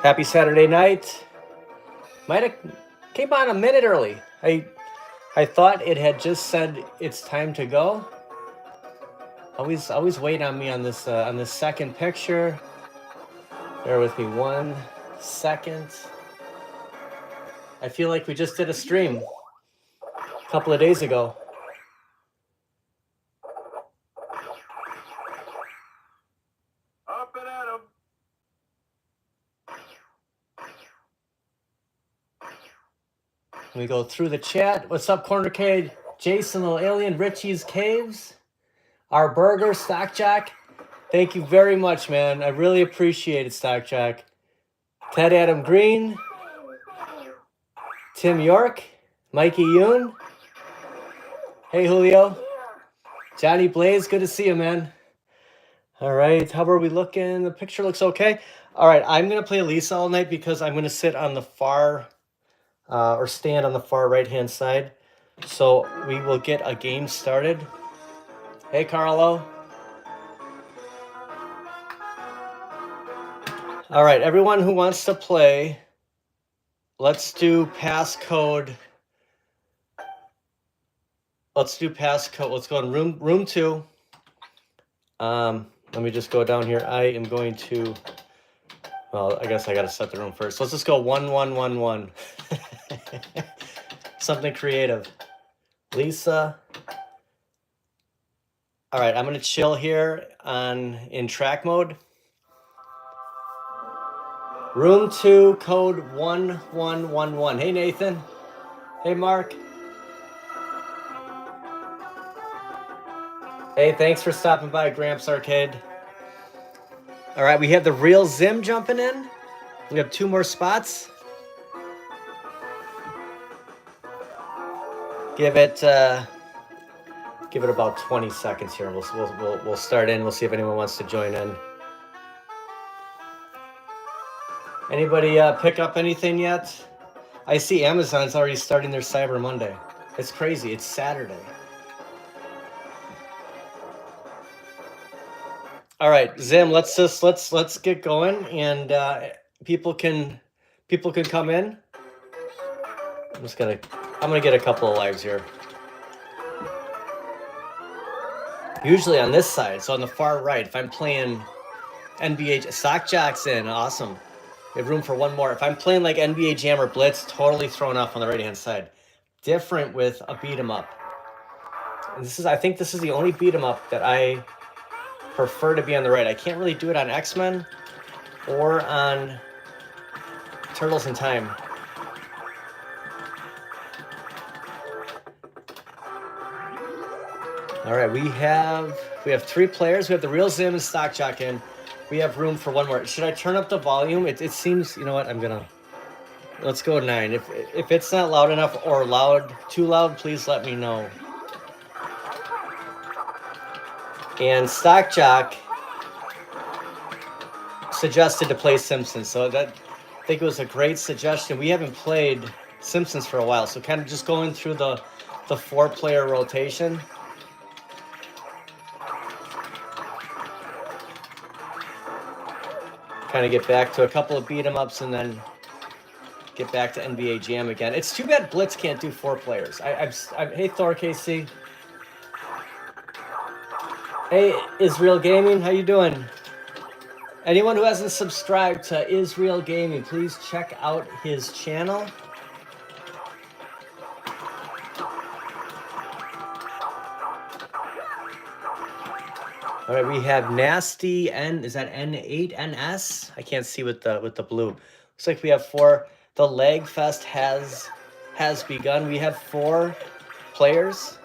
Happy Saturday night. Might have came on a minute early. I thought it had just said it's time to go. Always wait on me on this second picture. Bear with me 1 second. I feel like we just did a stream a couple of days ago. Up and at 'em. We go through the chat. What's up, Corner Cade? Jason, Little Alien, Richie's Caves, our burger, Stockjack. Thank you very much, man. I really appreciate it, Stockjack. Ted Adam Green, Tim York, Mikey Yoon. Hey, Julio. Johnny Blaze, good to see you, man. All right, how are we looking? The picture looks okay. All right, I'm going to play Lisa all night because I'm going to sit on the far, or stand on the far right-hand side. So we will get a game started. Hey, Carlo. All right, everyone who wants to play, let's do passcode. Let's do passcode. Let's go in room 2. Let me just go down here. I am going to, well, I guess I got to set the room first. Let's just go 1111. Something creative. Lisa. All right, I'm going to chill here in track mode. Room 2, code 1111. Hey, Nathan. Hey, Mark. Hey, thanks for stopping by, Gramps Arcade. All right, we have the real Zim jumping in. We have 2 more spots. Give it about 20 seconds here. We'll start in. We'll see if anyone wants to join in. Anybody pick up anything yet? I see Amazon's already starting their Cyber Monday. It's crazy. It's Saturday. All right, Zim. Let's get going, and people can come in. I'm gonna get a couple of lives here. Usually on this side, so on the far right. If I'm playing NBA Sock Jackson, awesome. We have room for one more. If I'm playing like NBA Jam or Blitz, totally thrown off on the right-hand side. Different with a beat 'em up. And I think this is the only beat 'em up that I prefer to be on the right. I can't really do it on X-Men or on Turtles in Time. All right, we have 3 players. We have the real Zim and Stockjock in. We have room for one more. Should I turn up the volume? It seems, you know what? Let's go 9. If it's not loud enough or too loud, please let me know. And Stockjock suggested to play Simpsons, so I think it was a great suggestion. We haven't played Simpsons for a while, so kind of just going through the 4-player rotation. Kind of get back to a couple of beat 'em ups and then get back to NBA Jam again. It's too bad Blitz can't do 4 players. Hey, Thor KC. Hey, Israel Gaming, how you doing? Anyone who hasn't subscribed to Israel Gaming, please check out his channel. All right, we have Nasty N. Is that N8NS? I can't see with the blue. Looks like we have 4. The Leg Fest has begun. We have 4 players.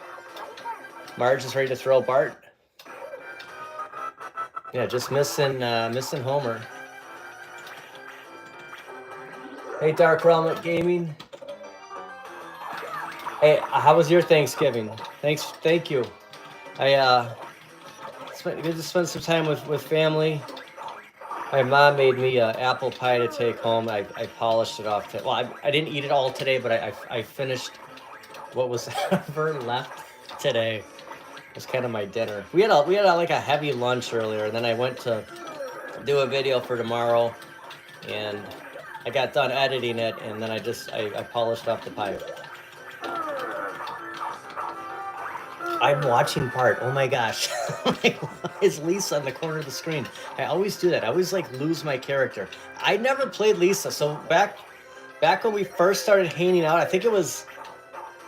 Marge is ready to throw Bart. Yeah, just missing Homer. Hey, Dark Realm Gaming. Hey, how was your Thanksgiving? Thank you. Good to spend some time with family. My mom made me apple pie to take home. I polished it off. I didn't eat it all today, but I finished what was ever left today. It was kind of my dinner. We had like a heavy lunch earlier, and then I went to do a video for tomorrow, and I got done editing it, and then I polished off the pipe. I'm watching Bart. Oh my gosh. Why is Lisa in the corner of the screen? I always do that. I always like lose my character. I never played Lisa. So back when we first started hanging out, I think it was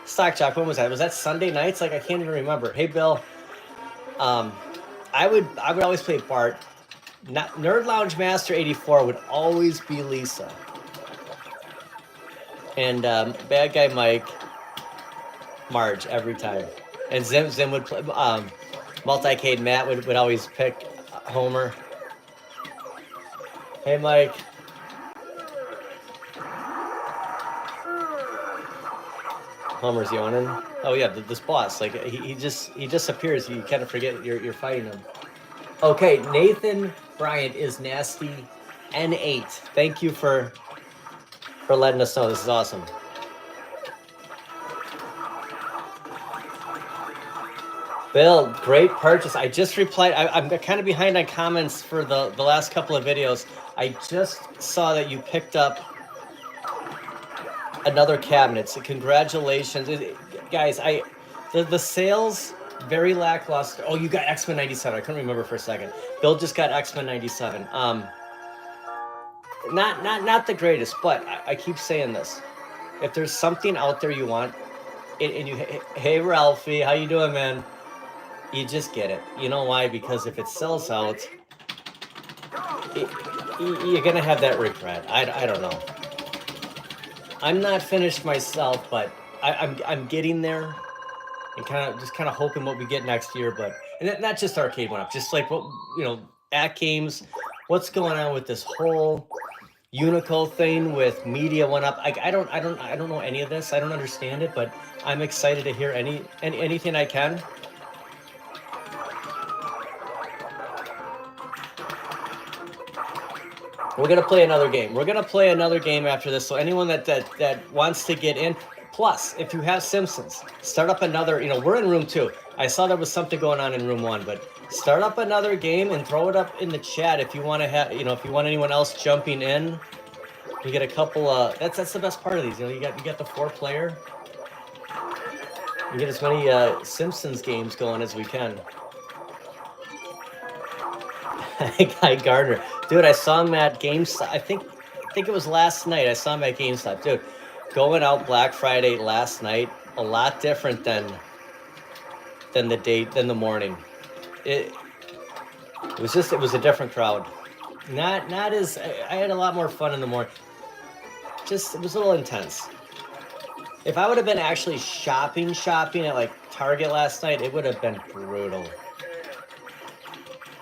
Stock Jock. When was that? Was that Sunday nights? Like I can't even remember. Hey Bill. I would always play Bart. Nerd Lounge Master 84 would always be Lisa. And Bad Guy Mike, Marge every time. And Zim would play, Multicade Matt would always pick Homer. Hey Mike. Homer's yawning. Oh yeah, this boss, like he disappears. You kind of forget you're fighting him. Okay, Nathan Bryant is nasty N8. Thank you for letting us know. This is awesome. Bill, great purchase. I just replied. I'm kind of behind on comments for the last couple of videos. I just saw that you picked up another cabinet. So congratulations. Guys, the sales, very lackluster. Oh, you got X-Men 97. I couldn't remember for a second. Bill just got X-Men 97. Not the greatest, but I keep saying this. If there's something out there you want, and you, hey Ralphie, how you doing, man? You just get it. You know why? Because if it sells out, you're gonna have that regret. I don't know. I'm not finished myself, but I'm getting there, and kind of hoping what we get next year. But and not just Arcade went up, just like what at games. What's going on with this whole Unico thing with media went up? I don't know any of this. I don't understand it, but I'm excited to hear anything I can. We're gonna play another game. We're gonna play another game after this. So anyone that wants to get in, plus if you have Simpsons, start up another. We're in room 2. I saw there was something going on in room 1, but start up another game and throw it up in the chat if you want to have. If you want anyone else jumping in, we get a couple. That's the best part of these. You got the 4-player. You get as many Simpsons games going as we can. Guy Gardner, dude, I saw him at GameStop. I think it was last night. I saw him at GameStop, dude. Going out Black Friday last night, a lot different than the morning. It was a different crowd. Not as I had a lot more fun in the morning. Just it was a little intense. If I would have been actually shopping at like Target last night, it would have been brutal.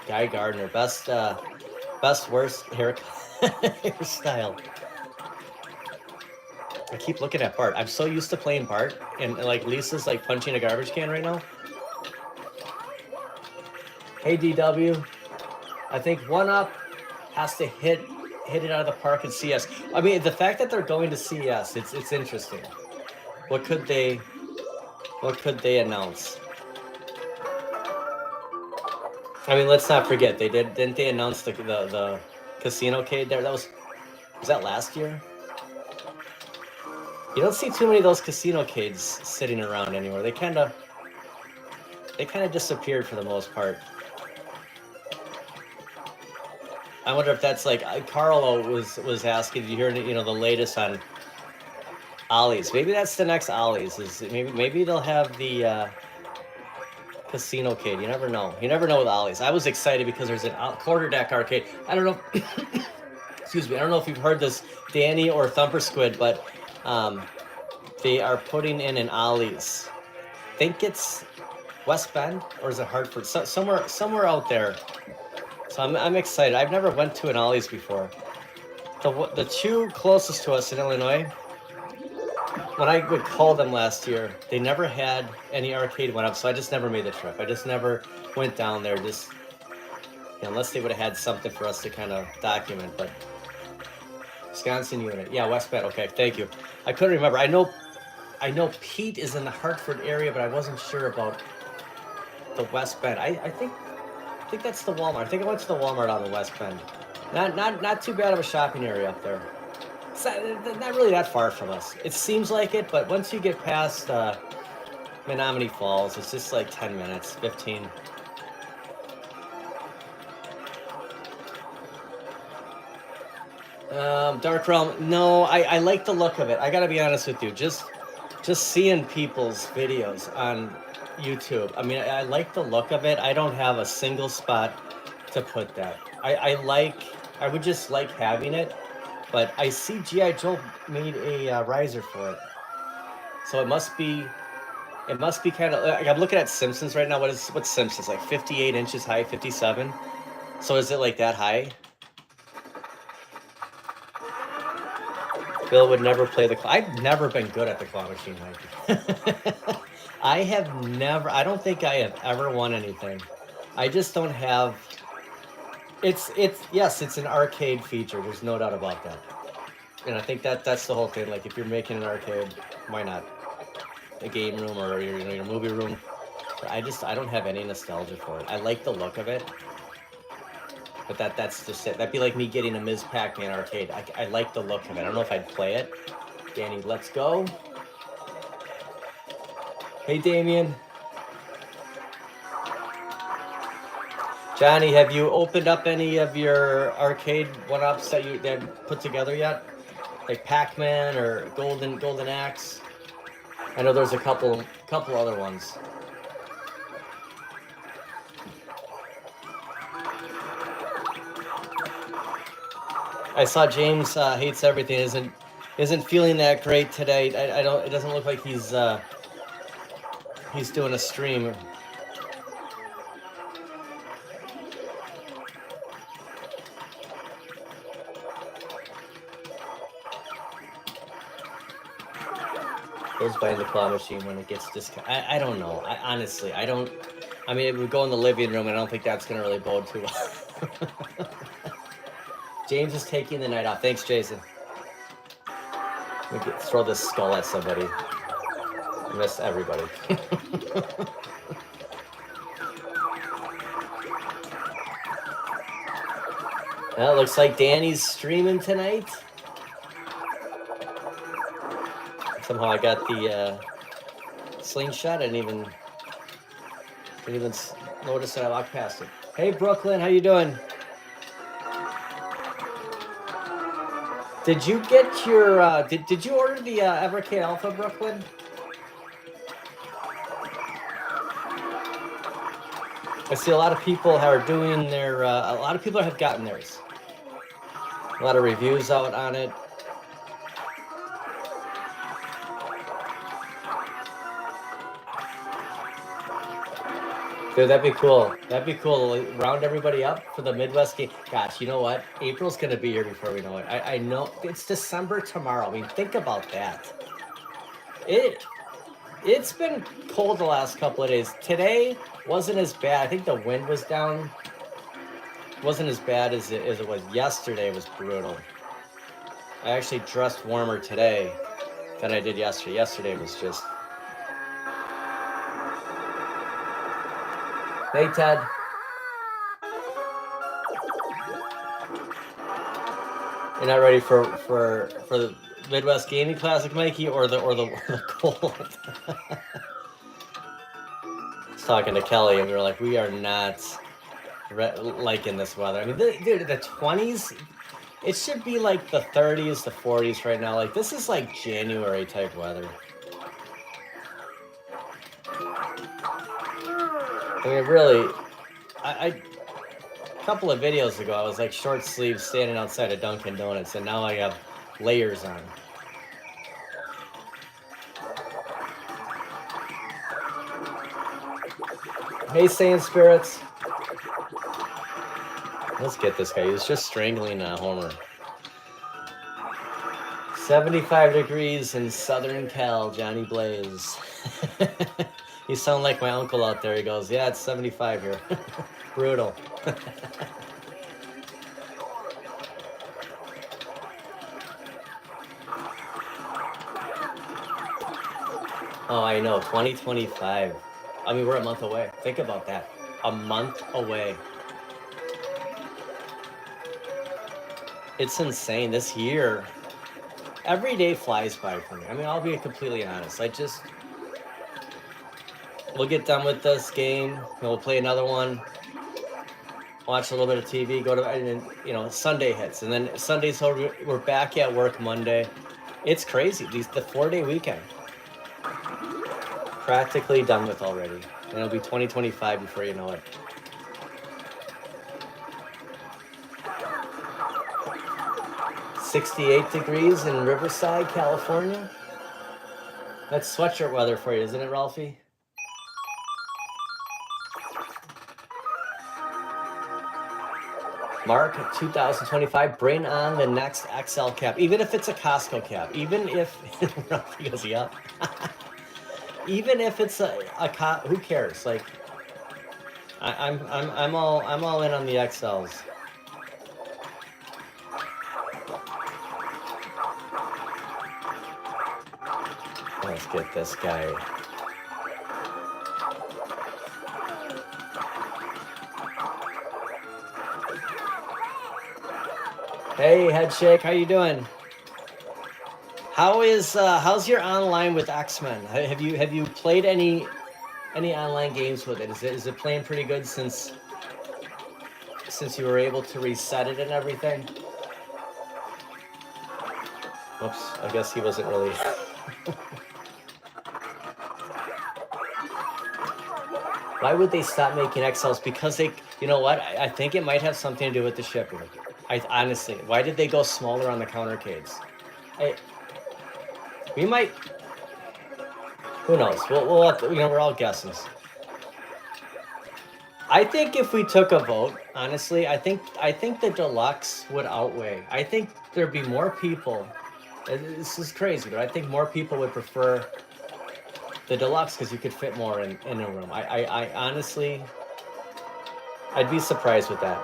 Guy Gardner, best worst hairstyle. I keep looking at Bart. I'm so used to playing Bart, and like Lisa's like punching a garbage can right now. Hey DW, I think 1UP has to hit it out of the park in CS. I mean, the fact that they're going to CS, it's interesting. What could they announce? I mean, let's not forget didn't they announce the casino cade there? Was that last year? You don't see too many of those casino cades sitting around anywhere. They kind of disappeared for the most part. I wonder if that's like Carlo was asking. Did you hear the latest on Ollie's? Maybe that's the next Ollie's. Maybe they'll have the casino cade. You never know. You never know with Ollie's. I was excited because there's a quarter deck arcade. I don't know. Excuse me. I don't know if you've heard this, Danny or Thumper Squid, but they are putting in an Ollie's. I think it's West Bend or is it Hartford? Somewhere out there. So I'm excited. I've never went to an Ollie's before. The 2 closest to us in Illinois, when I would call them last year, they never had any arcade went up, so I just never made the trip. I just never went down there, unless they would have had something for us to kind of document. But Wisconsin unit, yeah, West Bend. Okay, thank you. I couldn't remember. I know Pete is in the Hartford area, but I wasn't sure about the West Bend. I think that's the Walmart. I think I went to the Walmart on the West Bend. Not too bad of a shopping area up there. It's not really that far from us. It seems like it, but once you get past Menominee Falls, it's just like 10 minutes, 15. Dark Realm, no, I like the look of it. I gotta be honest with you. Just seeing people's videos on YouTube. I mean, I like the look of it. I don't have a single spot to put that. I would just like having it, but I see G.I. Joe made a riser for it. So it must be kind of, like, I'm looking at Simpsons right now. What's Simpsons, like 58 inches high, 57? So is it like that high? Bill would never play the claw. I've never been good at the claw machine, Mikey. I don't think I have ever won anything. I just don't have, yes, it's an arcade feature. There's no doubt about that. And I think that's the whole thing. Like, if you're making an arcade, why not a game room or your movie room? But I don't have any nostalgia for it. I like the look of it, but that's just it. That'd be like me getting a Ms. Pac-Man arcade. I like the look of it. I don't know if I'd play it. Danny, let's go. Hey, Damien. Johnny, have you opened up any of your arcade one-ups that you put together yet? Like Pac-Man or Golden Axe? I know there's a couple other ones. I saw James hates everything. Isn't feeling that great today. I don't. It doesn't look like he's doing a stream. Goes by the claw machine when it gets disconnected. I don't know. Honestly, I don't. I mean, it would go in the living room, and I don't think that's gonna really bode too well. James is taking the night off. Thanks, Jason. Let me throw this skull at somebody. I miss everybody. Well, it looks like Danny's streaming tonight. Somehow I got the slingshot. I didn't even notice that I walked past it. Hey, Brooklyn, how you doing? Did you get your did you order the Evercade Alpha, Brooklyn? I see a lot of people are doing their a lot of people have gotten theirs. A lot of reviews out on it. Dude, that'd be cool. That'd be cool. Round everybody up for the Midwest game. Gosh, you know what? April's gonna be here before we know it. I know it's December tomorrow. I mean, think about that. It's been cold the last couple of days. Today wasn't as bad. I think the wind was down. Wasn't as bad as it was yesterday. It was brutal. I actually dressed warmer today than I did yesterday. Yesterday was just. Hey, Ted. You're not ready for the Midwest Gaming Classic, Mikey, or the cold? I was talking to Kelly, and we were like, we are not liking this weather. I mean, dude, the 20s. It should be like the 30s, the 40s right now. Like, this is like January type weather. I mean, really, a couple of videos ago, I was like short sleeves standing outside of Dunkin' Donuts, and now I have layers on. Hey, Sand Spirits. Let's get this guy. He's just strangling Homer. 75 degrees in Southern Cal, Johnny Blaze. You sound like my uncle out there. He goes, yeah, it's 75 here. Brutal. Oh, I know. 2025. I mean, we're a month away. Think about that. A month away. It's insane. This year every day flies by for me. I mean, I'll be completely honest. We'll get done with this game, and we'll play another one, watch a little bit of TV, go to, and then, you know, Sunday hits, and then Sunday's over, we're back at work Monday. It's crazy. The 4-day weekend. Practically done with already. And it'll be 2025 before you know it. "68 degrees in Riverside, California." That's sweatshirt weather for you, isn't it, Ralphie? Mark, 2025, bring on the next XL cap, even if it's a Costco cap, even if Ralphie goes, yeah. Even if it's who cares? Like, I'm all in on the XLs. Let's get this guy. Hey, Headshake, how you doing? How's your online with X-Men? Have you played any online games with it? Is it playing pretty good since you were able to reset it and everything? Whoops, I guess he wasn't really. Why would they stop making XLs? Because they, you know what? I think it might have something to do with the shipping. Honestly, why did they go smaller on the countercades? We might. Who knows? We'll have to, you know, we're all guessing. I think if we took a vote, honestly, I think the deluxe would outweigh. I think there'd be more people. This is crazy, but I think more people would prefer the deluxe because you could fit more in a room. I honestly, I'd be surprised with that.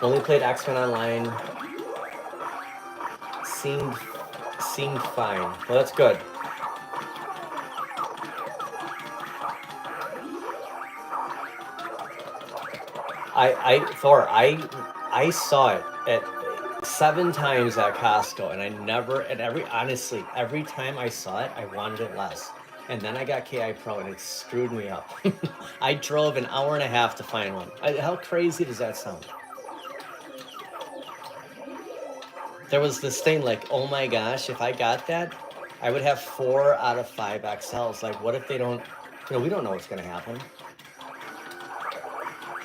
Only played X-Men Online. Seemed fine. Well, that's good. Thor, I saw it at 7 times at Costco, and honestly, every time I saw it, I wanted it less. And then I got KI Pro, and it screwed me up. I drove an hour and a half to find one. How crazy does that sound? There was this thing like, oh my gosh, if I got that, I would have 4 out of 5 XLs. Like, what if they don't, you know, we don't know what's going to happen.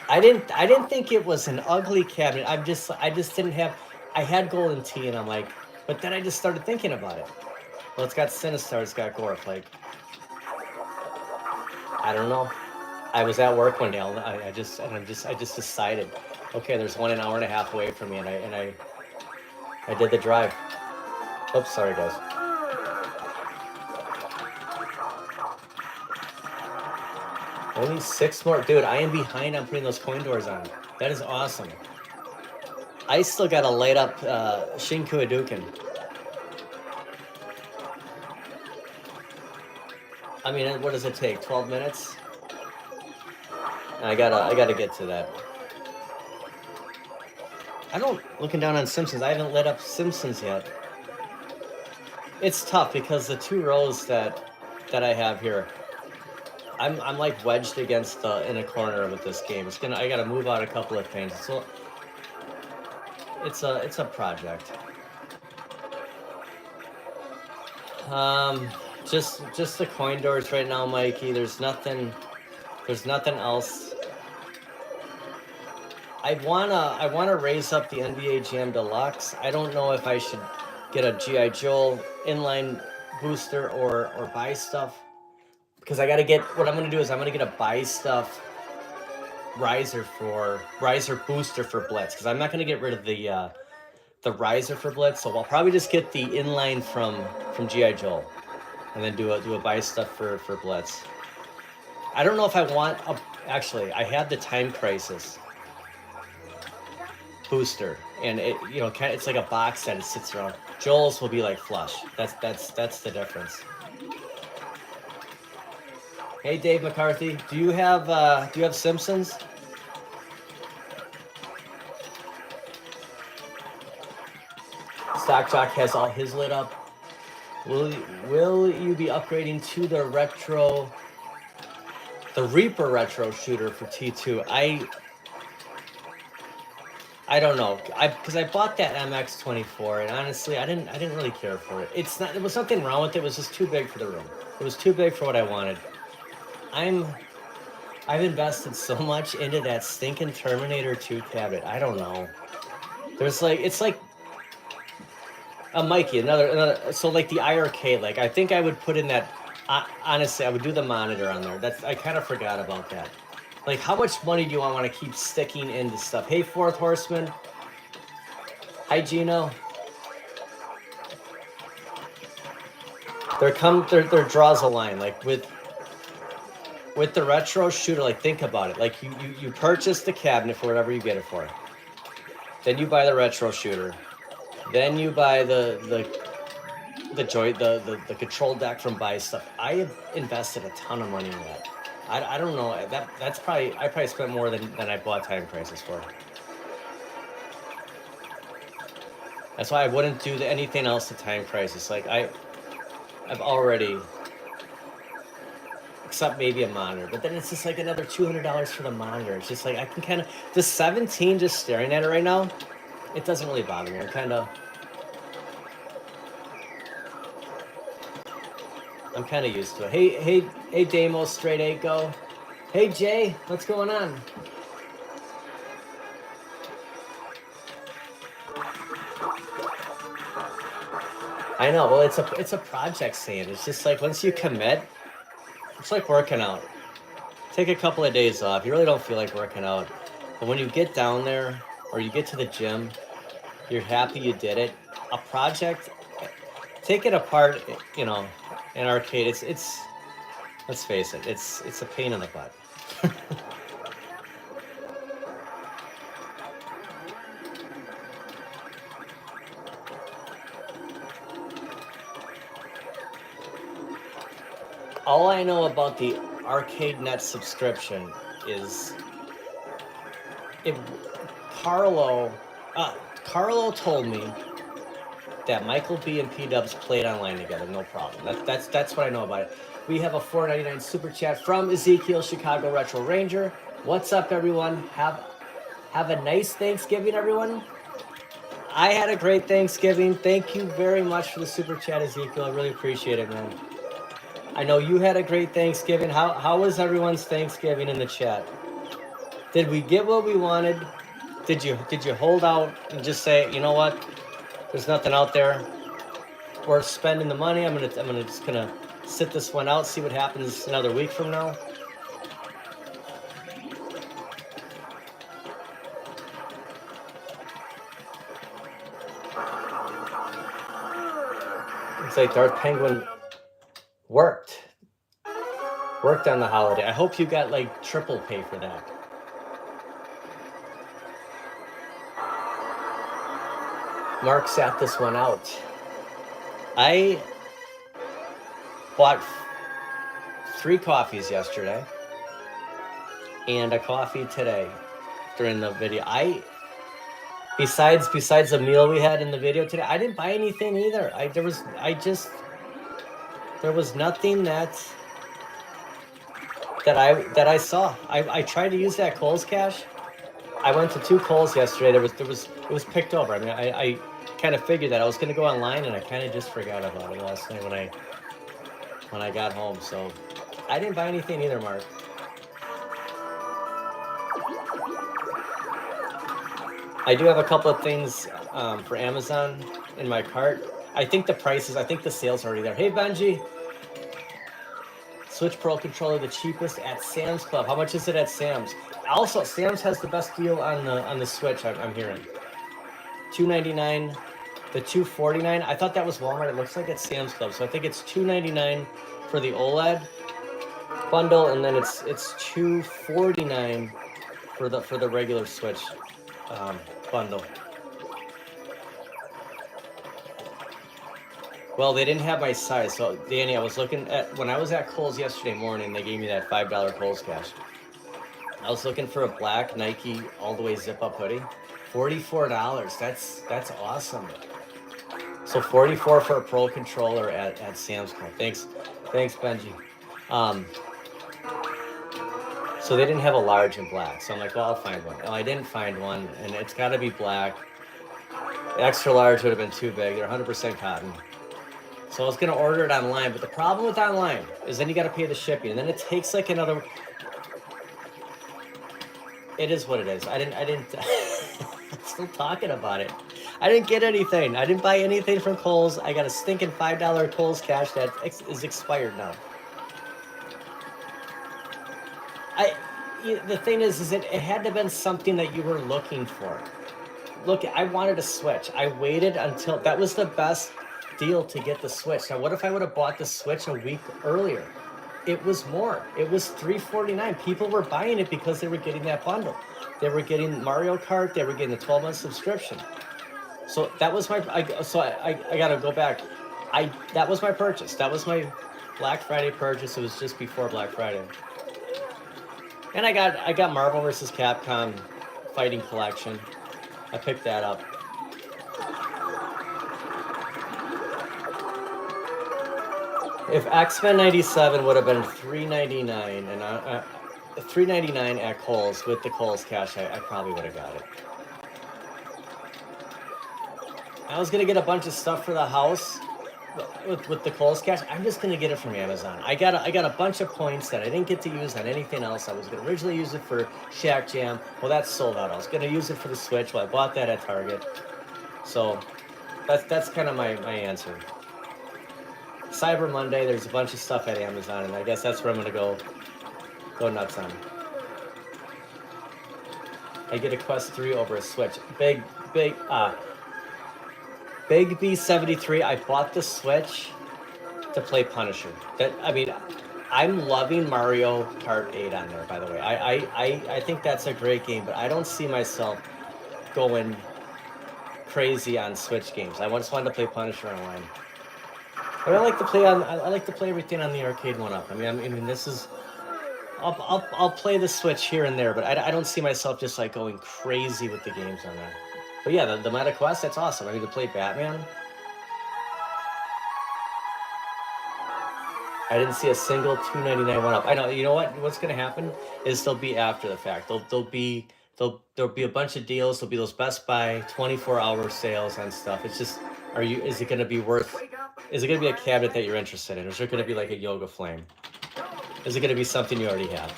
I didn't think it was an ugly cabinet. I just didn't have, I had Golden Tea, and I'm like, but then I just started thinking about it. Well, it's got Sinistar, it's got Gorf. Like, I don't know. I was at work one day, I just decided, okay, there's one an hour and a half away from me, and I did the drive. Oops, sorry guys. Only 6 more. Dude, I am behind on putting those coin doors on. That is awesome. I still gotta light up Shinku Hadouken. I mean, what does it take? 12 minutes? I gotta get to that. Looking down on Simpsons, I haven't lit up Simpsons yet. It's tough because the 2 rows that I have here, I'm like wedged against in a corner with this game. I gotta move out a couple of things. So it's a project. Just the coin doors right now, Mikey. There's nothing else. I wanna raise up the NBA Jam Deluxe. I don't know if I should get a G.I. Joe inline booster or buy stuff, because I gotta get, what I'm gonna do is I'm gonna get a buy stuff riser booster for Blitz, because I'm not gonna get rid of the riser for Blitz, so I'll probably just get the inline from G.I. Joe, and then do a buy stuff for Blitz. I don't know if I want actually, I have the Time Crisis booster, and it, you know, it's like a box that it sits around. Joel's will be like flush. That's the difference. Hey Dave McCarthy, do you have Simpsons? Stock Jock has all his lit up. Will you be upgrading to the Reaper retro shooter for T2? I don't know. Because I bought that MX-24, and honestly, I didn't really care for it. There was nothing wrong with it. It was just too big for the room. It was too big for what I wanted. I've invested so much into that stinking Terminator 2 cabinet. I don't know. It's like a Mikey, another. So like the IRK, like I think I would put in that. Honestly, I would do the monitor on there. I kind of forgot about that. Like, how much money do you want to keep sticking into stuff? Hey, Fourth Horseman. Hi, Gino. There draws a line. Like with the retro shooter, like think about it. Like you purchase the cabinet for whatever you get it for. Then you buy the retro shooter. Then you buy the control deck from Buy Stuff. I have invested a ton of money in that. I don't know. I probably spent more than I bought Time Crisis for. That's why I wouldn't do anything else to Time Crisis. Like I've already, except maybe a monitor, but then it's just like another $200 for the monitor. It's just like I can kind of the 17 just staring at it right now. It doesn't really bother me. I'm kind of used to it. Hey, Damo, Straight 8 Go. Hey, Jay, what's going on? I know. Well, it's a project scene. It's just like once you commit, it's like working out. Take a couple of days off. You really don't feel like working out, but when you get down there or you get to the gym, you're happy you did it. A project, take it apart. You know, in arcade, it's let's face it, it's a pain in the butt. All I know about the ArcadeNet subscription is Carlo told me that Michael B and P-Dubs played online together, no problem. That's what I know about it. We have a $4.99 super chat from Ezekiel, Chicago Retro Ranger. What's up, everyone? Have a nice Thanksgiving, everyone. I had a great Thanksgiving. Thank you very much for the super chat, Ezekiel. I really appreciate it, man. I know you had a great Thanksgiving. How was everyone's Thanksgiving in the chat? Did we get what we wanted? Did you hold out and just say, you know what? There's nothing out there worth spending the money. I'm just gonna sit this one out, see what happens another week from now. It's like Darth Penguin worked on the holiday. I hope you got like triple pay for that. Mark sat this one out. I bought 3 coffees yesterday and a coffee today during the video. Besides the meal we had in the video today, I didn't buy anything either. There was nothing that I saw. I tried to use that Kohl's Cash. I went to 2 Kohl's yesterday. It was picked over. I mean, I kind of figured that I was going to go online, and I kind of just forgot about it last night when I got home. So I didn't buy anything either, Mark. I do have a couple of things for Amazon in my cart. I think the sales are already there. Hey, Benji. Switch Pro controller, the cheapest at Sam's Club. How much is it at Sam's? Also, Sam's has the best deal on the Switch. I'm hearing $299, the $249. I thought that was Walmart. It looks like it's Sam's Club, so I think it's $299 for the OLED bundle, and then it's $249 for the regular Switch bundle. Well, they didn't have my size, so Danny, I was looking at when I was at Kohl's yesterday morning. They gave me that $5 Kohl's Cash. I was looking for a black Nike all the way zip up hoodie, $44. That's awesome. So 44 for a Pro controller at Sam's Club. Thanks, Benji. So they didn't have a large in black. So I'm like, well, I'll find one. Well, I didn't find one, and it's got to be black. The extra large would have been too big. They're 100% cotton. So I was gonna order it online, but the problem with online is then you got to pay the shipping, and then it takes like another. It is what it is. I didn't. I'm still talking about it. I didn't get anything. I didn't buy anything from Kohl's. I got a stinking $5 Kohl's cash that is expired now. The thing is it had to have been something that you were looking for. Look, I wanted a Switch. I waited until that was the best deal to get the Switch. Now, what if I would have bought the Switch a week earlier? It was more. It was $349. People were buying it because they were getting that bundle. They were getting Mario Kart. They were getting the 12-month subscription. So that was my. I gotta go back. That was my purchase. That was my Black Friday purchase. It was just before Black Friday. And I got Marvel vs. Capcom Fighting Collection. I picked that up. If X-Men 97 would have been $3.99 and $3.99 at Kohl's with the Kohl's cash, I probably would have got it. I was gonna get a bunch of stuff for the house with the Kohl's cash. I'm just gonna get it from Amazon. I got a bunch of points that I didn't get to use on anything else. I was gonna originally use it for Shack Jam. Well, that's sold out. I was gonna use it for the Switch. Well, I bought that at Target. So that's kind of my answer. Cyber Monday, there's a bunch of stuff at Amazon, and I guess that's where I'm gonna go nuts on. I get a Quest 3 over a Switch. Big B73, I bought the Switch to play Punisher. I'm loving Mario Kart 8 on there, by the way. I think that's a great game, but I don't see myself going crazy on Switch games. I just wanted to play Punisher online. But I like to play everything on the arcade one-up. I mean, this is. I'll play the Switch here and there, but I don't see myself just like going crazy with the games on there. But yeah, the Meta Quest, that's awesome. I mean, to play Batman. I didn't see a single $2.99 one-up. I know. You know what? What's gonna happen is they'll be after the fact. There'll be a bunch of deals. There'll be those Best Buy 24-hour sales and stuff. It's just, is it gonna be a cabinet that you're interested in? Or is it gonna be like a Yoga Flame? Is it gonna be something you already have?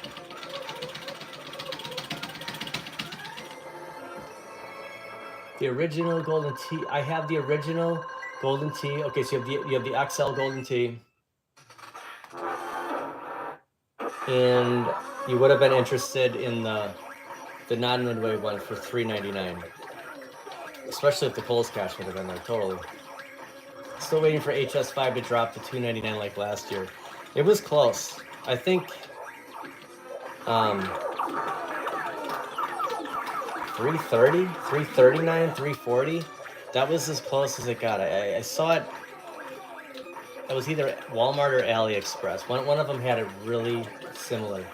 The original Golden Tee. I have the original Golden Tee. Okay, so you have the XL Golden Tee. And you would have been interested in the non-midway one for $3.99. Especially if the Kohl's cash would have been there, totally. Still waiting for HS5 to drop to $2.99 like last year. It was close. I think 330, 339, 340. That was as close as it got. I saw it. It was either Walmart or AliExpress. One of them had it really similar.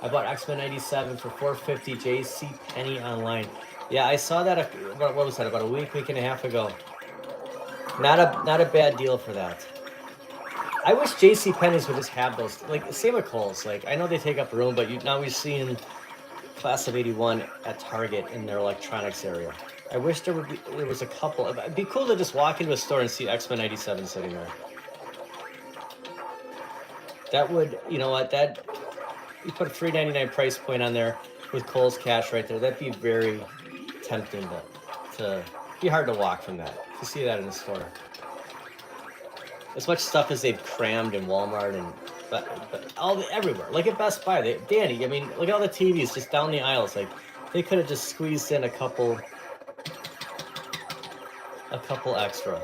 I bought X-Men 97 for $4.50 JC Penney online. Yeah, I saw that. What was that? About a week and a half ago. Not a bad deal for that. I wish JC Penney's would just have those. Like, same with Kohl's. Like, I know they take up room, but now we've seen Class of 81 at Target in their electronics area. I wish there was a couple. It'd be cool to just walk into a store and see X-Men 97 sitting there. That would, you know what, you put a $3.99 price point on there with Kohl's cash right there. That'd be very tempting to be hard to walk from that. To see that in the store. As much stuff as they've crammed in Walmart and but everywhere. Like at Best Buy, Danny, I mean, look at all the TVs just down the aisles. Like, they could have just squeezed in a couple extra.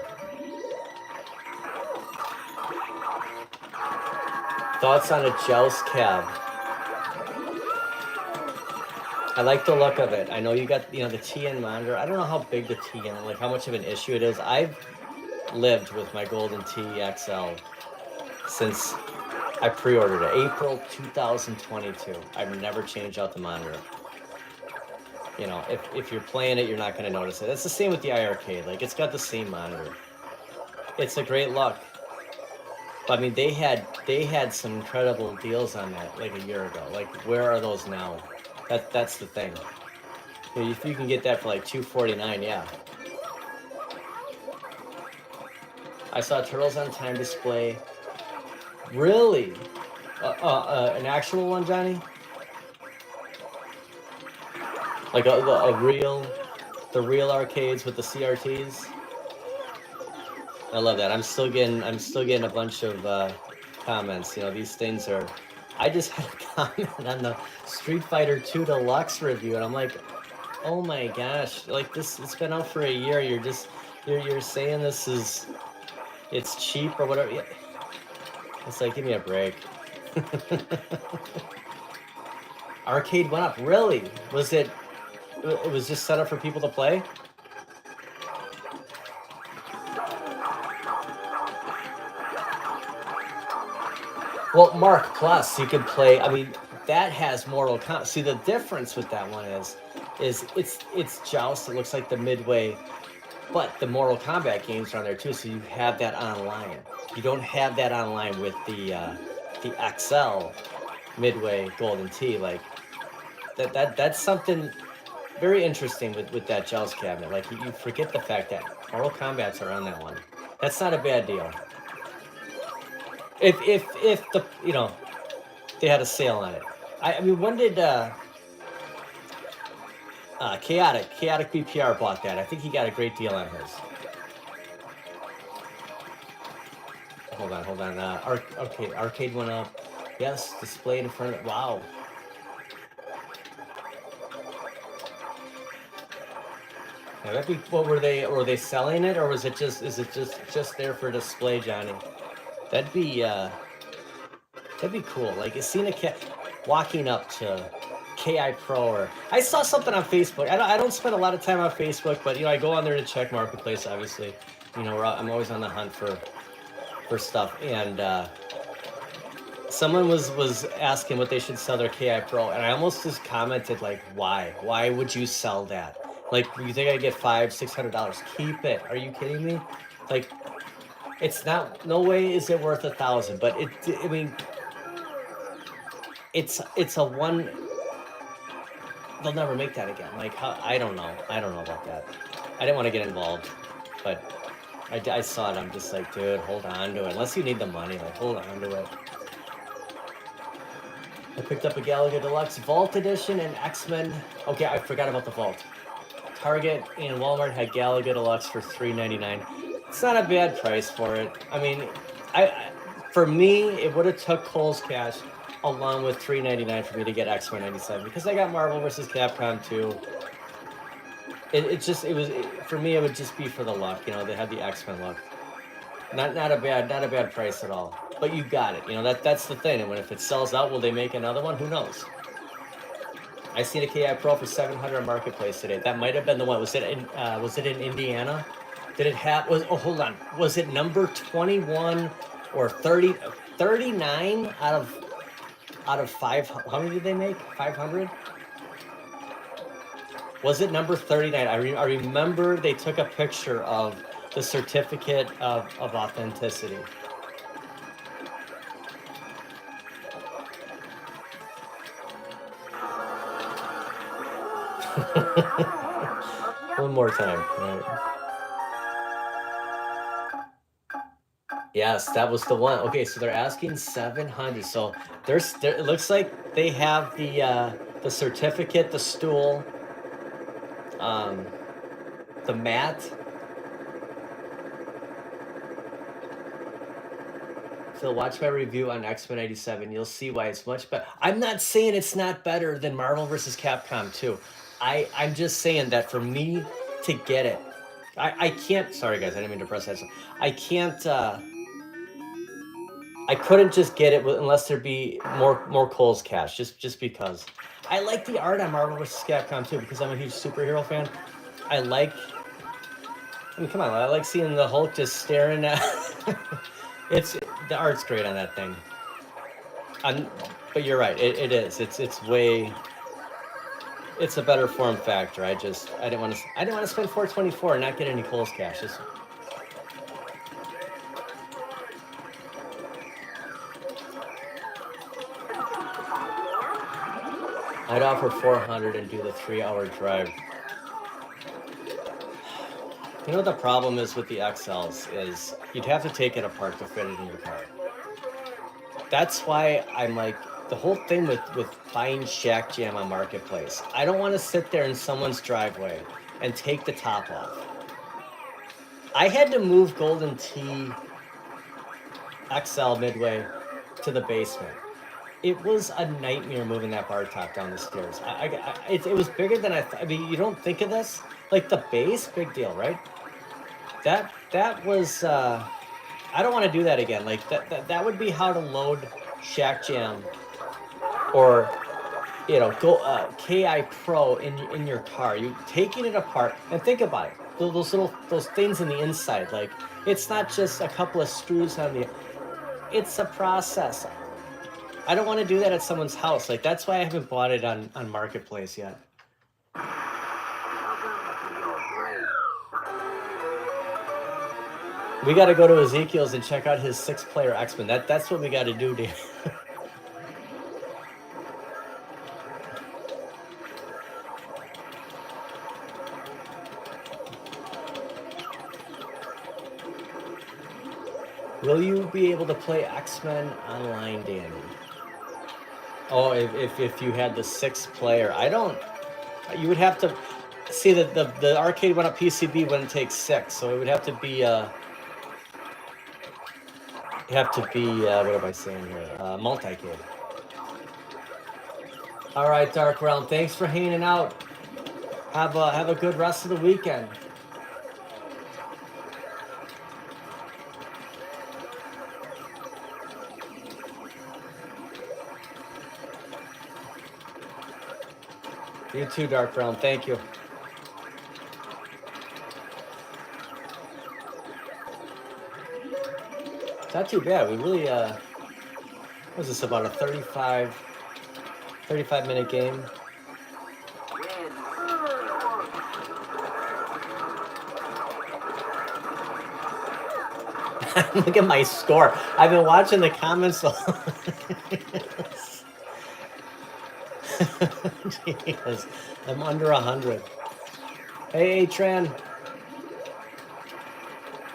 Thoughts on a Joust cab? I like the look of it. I know you got, the TN monitor. I don't know how big the TN, like how much of an issue it is. I've lived with my Golden Tee XL since I pre-ordered it, April 2022. I've never changed out the monitor. If you're playing it, you're not going to notice it. It's the same with the iArcade. Like, it's got the same monitor. it's a great look. But I mean, they had some incredible deals on that like a year ago. Like, where are those now? That's the thing. If you can get that for like $249, yeah. I saw Turtles on Time display. Really? An actual one, Johnny? Like the real arcades with the CRTs. I love that. I'm still getting a bunch of comments. You know, these things are. I just had a comment on the Street Fighter 2 Deluxe review, and I'm like, oh my gosh! Like this, it's been out for a year. You're saying it's cheap or whatever. Yeah. It's like, give me a break. Arcade went up. Really? Was it? It was just set up for people to play. Well, Mark Plus, you can play. I mean, that has Mortal Kombat. See, the difference with that one is it's Joust. It looks like the Midway, but the Mortal Kombat games are on there too. So you have that online. You don't have that online with the XL Midway Golden Tee. Like that's something very interesting with that Joust cabinet. Like you forget the fact that Mortal Kombats are on that one. That's not a bad deal. If the they had a sale on it. I mean, when did Chaotic BPR bought that? I think he got a great deal on his. Hold on. Okay, arcade went up. Yes, displayed in front of. Wow. Yeah, that'd be. What were they? Were they selling it, or was it just? Is it just there for display, Johnny? That'd be cool. Like, is seeing a cat walking up to KI Pro, or I saw something on Facebook. I don't spend a lot of time on Facebook, but I go on there to check Marketplace. Obviously, I'm always on the hunt for stuff. And someone was asking what they should sell their KI Pro, and I almost just commented like, why? Why would you sell that? Like, you think I get $500-600? Keep it. Are you kidding me? Like, it's not. No way is it worth $1,000. But I mean, it's a one. They'll never make that again. Like, how? I don't know about that. I didn't want to get involved, but I saw it. I'm just like, dude, hold on to it. Unless you need the money, like, hold on to it. I picked up a Galaga Deluxe Vault Edition and X-Men. Okay, I forgot about the Vault. Target and Walmart had Galaga Deluxe for $3.99. It's not a bad price for it. I mean, for me, it would have took Kohl's Cash along with $3.99 for me to get X-Men 97 because I got Marvel vs. Capcom 2. For me, it would just be for the luck. They had the X-Men look. Not a bad price at all. But you got it. That's the thing. And if it sells out, will they make another one? Who knows? I seen a KI Pro for $700 on Marketplace today. That might have been the one. Was it in Indiana? Did it have? Hold on. Was it number 21 or 30? 39 out of 5? How many did they make? 500. Was it number 39? I remember they took a picture of the certificate of authenticity. One more time. Right. Yes, that was the one. Okay, so they're asking 700. So it looks like they have the certificate, the stool, the mat. So watch my review on X-Men 97. You'll see why it's much better. I'm not saying it's not better than Marvel vs. Capcom 2. I'm just saying that for me to get it, I can't. Sorry guys, I didn't mean to press that. I can't. I couldn't just get it unless there be more Kohl's Cash. Just because I like the art on Marvel vs. Capcom 2 because I'm a huge superhero fan. I mean, come on, I like seeing the Hulk just staring at. The art's great on that thing. But you're right. It is. It's way. It's a better form factor. I didn't want to spend $424 and not get any Kohl's Cash. I'd offer 400 and do the 3-hour drive. You know what the problem is with the XLs is you'd have to take it apart to fit it in your car. That's why I'm like, the whole thing with buying Shack Jam on Marketplace, I don't want to sit there in someone's driveway and take the top off. I had to move Golden Tee XL midway to the basement. It was a nightmare moving that bar top down the stairs. It was bigger than I mean, you don't think of this? Like the base, big deal, right? That was, I don't want to do that again. Like that would be how to load Shack Jam or, you know, go KI Pro in your car. You taking it apart and think about it. Those things in the inside, like it's not just a couple of screws on the. It's a process. I don't want to do that at someone's house. Like that's why I haven't bought it on Marketplace yet. We got to go to Ezekiel's and check out his 6-player X-Men. That's what we got to do, Dan. Will you be able to play X-Men online, Danny? Oh, if you had the 6-player, I don't. You would have to see that the arcade one at PCB wouldn't take 6, so it would have to be. What am I saying here? Multi-cade. All right, Dark Realm. Thanks for hanging out. Have a good rest of the weekend. You too, Dark Realm. Thank you. It's not too bad. We really, what was this, about a 35-minute game? Look at my score. I've been watching the comments. Jeez, I'm under 100. Hey, Tran.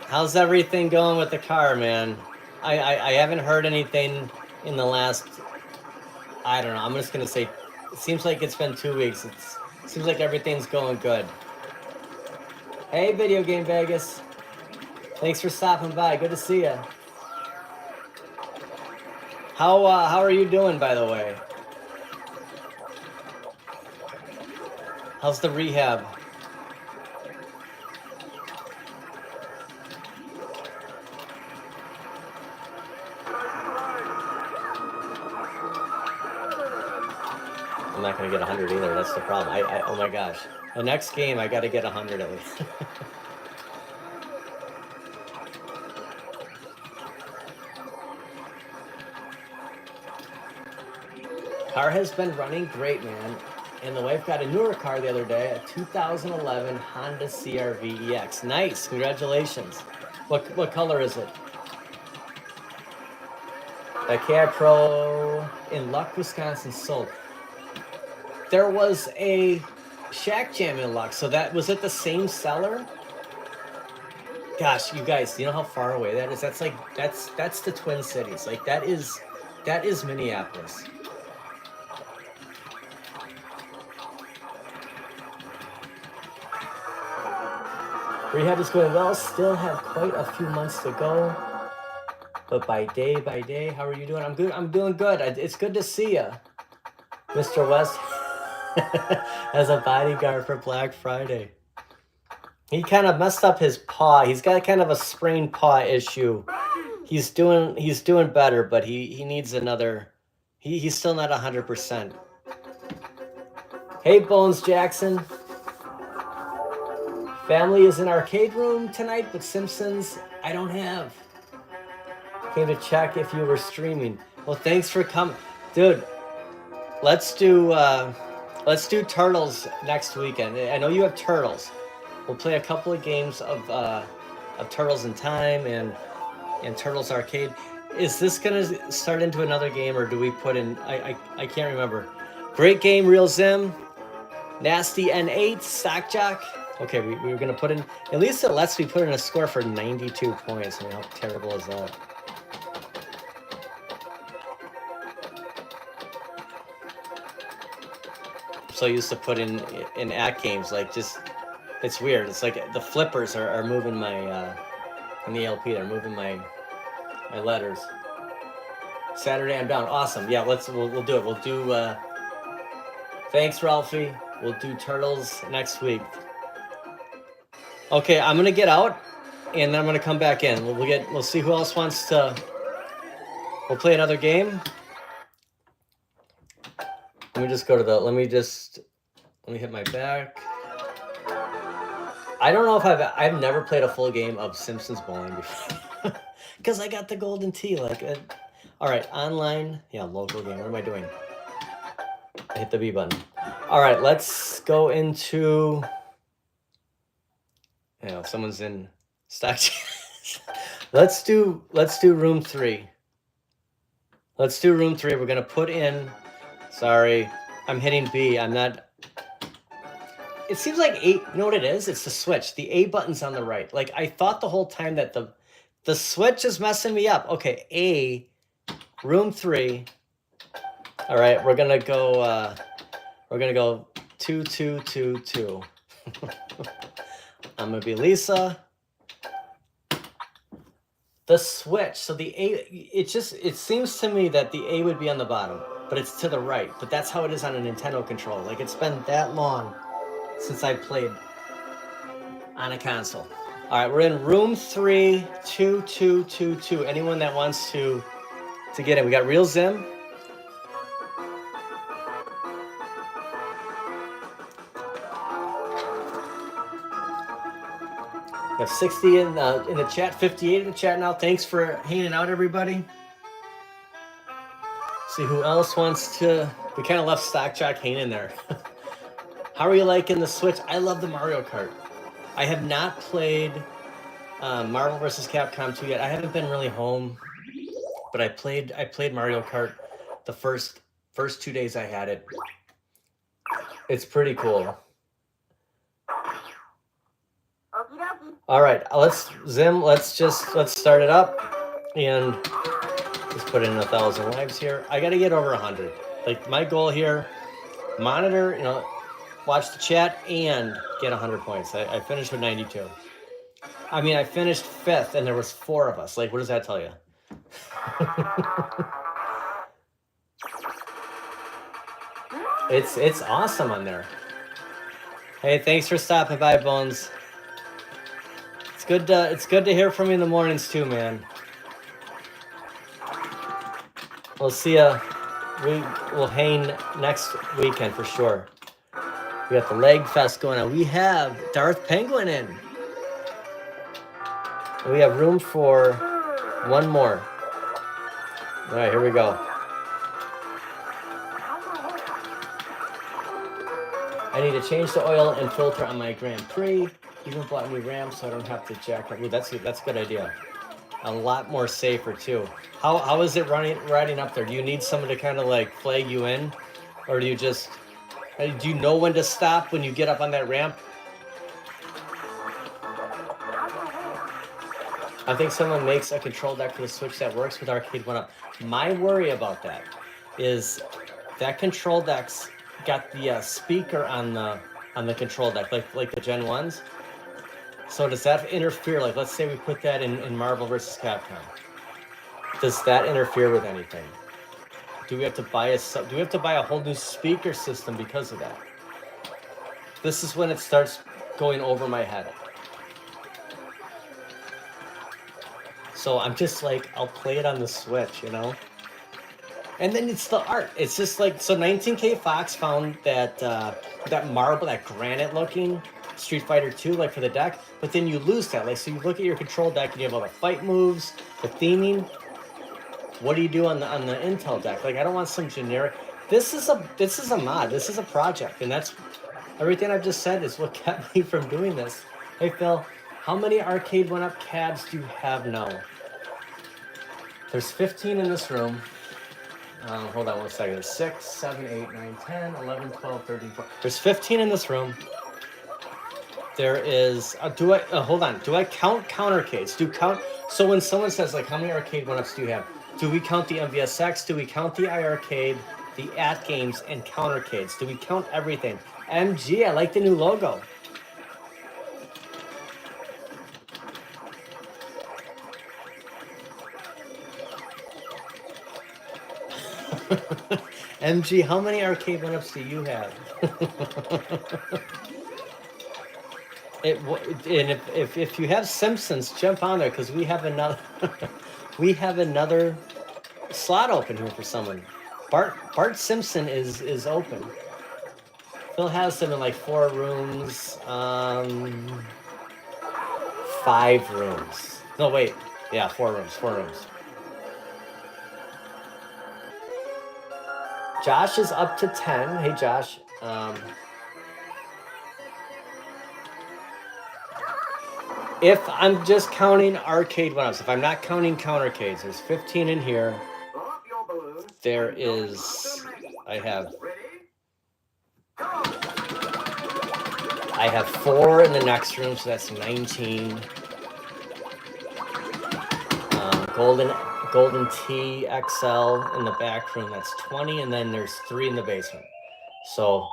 How's everything going with the car, man? I haven't heard anything in the last, I don't know, I'm just gonna say, it seems like it's been 2 weeks. It seems like everything's going good. Hey, Video Game Vegas. Thanks for stopping by. Good to see you. How are you doing, by the way? How's the rehab? I'm not gonna get 100 either. That's the problem. Oh my gosh. The next game, I gotta get 100 at least. Car has been running great, man. And the wife got a newer car the other day, a 2011 Honda CR-V EX. Nice, congratulations. What color is it? The KI Pro in Luck, Wisconsin sold. There was a Shack Jam in Luck, so that was it the same seller? Gosh, you guys, you know how far away that is? That's like that's the Twin Cities. Like that is Minneapolis. Rehab is going well. Still have quite a few months to go. But by day, how are you doing? I'm good. I'm doing good. It's good to see you, Mr. West. As a bodyguard for Black Friday. He kind of messed up his paw. He's got kind of a sprained paw issue. He's doing better, but he needs another. He's still not 100%. Hey, Bones Jackson. Family is in arcade room tonight, but Simpsons I don't have. Came to check if you were streaming. Well, thanks for coming, dude. Let's do Turtles next weekend. I know you have Turtles. We'll play a couple of games of Turtles in Time and Turtles Arcade. Is this gonna start into another game, or do we put in? I can't remember. Great game, Real Zim. Nasty N8, Stockjock. Okay, we were going to put in, at least it lets me put in a score for 92 points. I mean, how terrible is that? I'm so used to put in at games, like just, it's weird. It's like the flippers are moving my, in the LP, they're moving my letters. Saturday I'm down. Awesome. Yeah, we'll do it. We'll do, thanks, Ralphie. We'll do Turtles next week. Okay, I'm gonna get out, and then I'm gonna come back in. We'll see who else wants to. We'll play another game. Let me just go to the. Let me hit my back. I don't know if I've never played a full game of Simpsons bowling before, because I got the golden tee. Like, all right, online. Yeah, local game. What am I doing? I hit the B button. All right, let's go into. You know, someone's in stock. Let's do room 3. Let's do room 3. We're gonna put in. Sorry, I'm hitting B. I'm not. It seems like A. You know what it is? It's the switch. The A button's on the right. Like I thought the whole time that the switch is messing me up. Okay, A, room 3. All right, we're gonna go. We're gonna go 2 2 2 2. I'm gonna be Lisa. The switch, so the A, it seems to me that the A would be on the bottom, but it's to the right. But that's how it is on a Nintendo controller. Like it's been that long since I played on a console. All right, we're in room 3, 2 2 2 2. Anyone that wants to get in? We got Real Zim. We have 60 in the chat, 58 in the chat now. Thanks for hanging out, everybody. See who else wants to. We kind of left Stockjock hanging there. How are you liking the Switch? I love the Mario Kart. I have not played Marvel vs. Capcom 2 yet. I haven't been really home, but I played Mario Kart the first 2 days I had it. It's pretty cool. All right, let's start it up and just put in 1,000 lives here. I got to get over 100. Like my goal here, monitor, you know, watch the chat and get 100 points. I finished with 92. I mean, I finished 5th and there was 4 of us. Like, what does that tell you? It's awesome on there. Hey, thanks for stopping by, Bones. It's good to hear from you in the mornings too, man. We'll see ya. We'll hang next weekend for sure. We got the Leg Fest going on. We have Darth Penguin in. And we have room for one more. All right, here we go. I need to change the oil and filter on my Grand Prix. Even bought a new RAM so I don't have to jack up. Ooh, that's a good idea. A lot more safer too. How is it riding up there? Do you need someone to kind of like flag you in, or do you know when to stop when you get up on that ramp? I think someone makes a control deck for the Switch that works with Arcade 1-Up. My worry about that is that control deck's got the speaker on the control deck, like the Gen 1s. So does that interfere? Like, let's say we put that in Marvel vs. Capcom. Does that interfere with anything? Do we have to buy a whole new speaker system because of that? This is when it starts going over my head. So I'm just like, I'll play it on the Switch, you know? And then it's the art. It's just like, so 19K Fox found that that marble, that granite looking Street Fighter 2, like for the deck, but then you lose that. Like, so you look at your control deck and you have all the fight moves, the theming. What do you do on the Intel deck? Like, I don't want some generic. This is a mod. This is a project, and that's everything I've just said is what kept me from doing this. Hey Phil, how many Arcade 1-Up cabs do you have now? There's 15 in this room. Hold on one second. There's 6, 7, 8, 9, 10, 11, 12, 13, 14. There's 15 in this room. There is, hold on. Do I count countercades? So when someone says, like, how many arcade one-ups do you have? Do we count the MVSX? Do we count the iArcade, the @games, and countercades? Do we count everything? MG, I like the new logo. MG, how many arcade one-ups do you have? And if you have Simpsons, jump on there because we have another we have another slot open here for someone. Bart Simpson is open. Phil has them in like 4 rooms, 5 rooms. No, wait, yeah, 4 rooms. Josh is up to 10. Hey, Josh. If I'm just counting arcade one-ups, if I'm not counting countercades, there's 15 in here. There is, I have 4 in the next room, so that's 19. Golden T XL in the back room, that's 20, and then there's 3 in the basement. So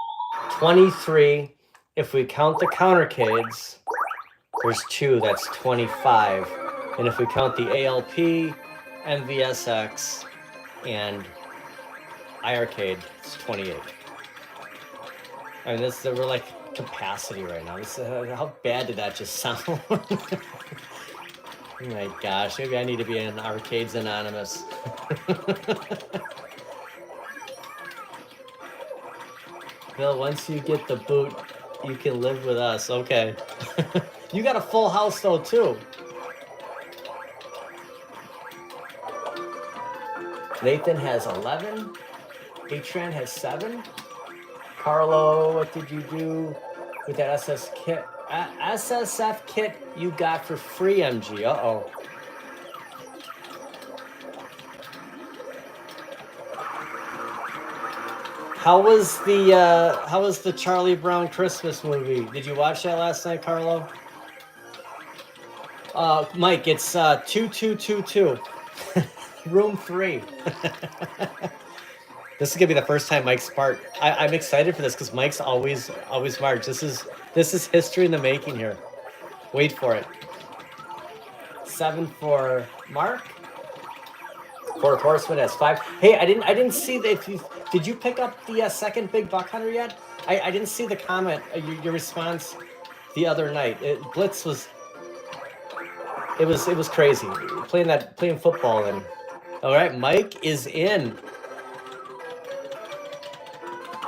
23. If we count the countercades, there's 2, that's 25. And if we count the ALP, MVSX, and iArcade, it's 28. I mean, we're like capacity right now. How bad did that just sound? Oh my gosh, maybe I need to be in Arcades Anonymous. Bill, once you get the boot, you can live with us. Okay. You got a full house though too. Nathan has 11. Atran has 7. Carlo, what did you do with that SSF kit you got for free, MG? Uh-oh. How was the Charlie Brown Christmas movie? Did you watch that last night, Carlo? Mike, it's 2222. Room 3. This is gonna be the first time Mike's smart. I'm excited for this because Mike's always smart. This is history in the making here. Wait for it. 7 for Mark. 4 Horseman has 5. Hey, I didn't see that. Did you pick up the second Big Buck Hunter yet? I didn't see the comment, your response the other night. Blitz was. It was crazy playing football and. All right, Mike is in.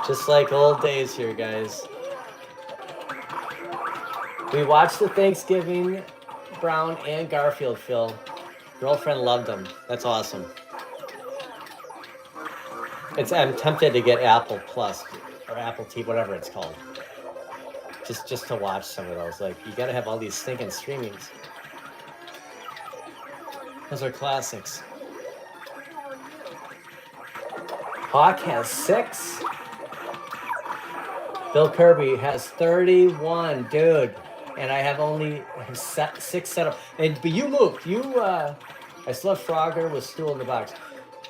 Just like old days here, guys. We watched the Thanksgiving Brown and Garfield, Phil. Girlfriend loved them. That's awesome. I'm tempted to get Apple Plus or Apple TV, whatever it's called. Just to watch some of those. Like, you gotta have all these stinking streamings. Those are classics. Hawk has 6. Bill Kirby has 31, dude. And I have only 6 set up. But you moved. I still have Frogger with Stool in the Box.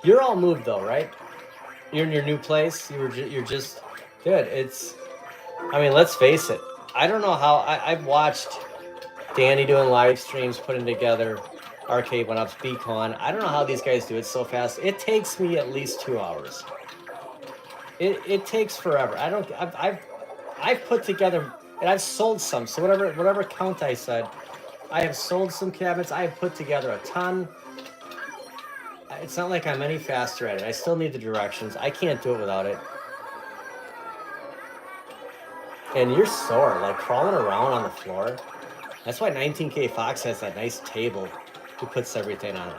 You're all moved though, right? You're in your new place. You're just, dude. I mean, let's face it. I don't know how. I've watched Danny doing live streams, putting together arcade one-ups, Beacon. I don't know how these guys do it so fast. It takes me at least 2 hours. It takes forever. I've put together, and I've sold some. So whatever count I said, I have sold some cabinets. I have put together a ton. It's not like I'm any faster at it. I still need the directions. I can't do it without it. And you're sore, like crawling around on the floor. That's why 19K Fox has that nice table. He puts everything on.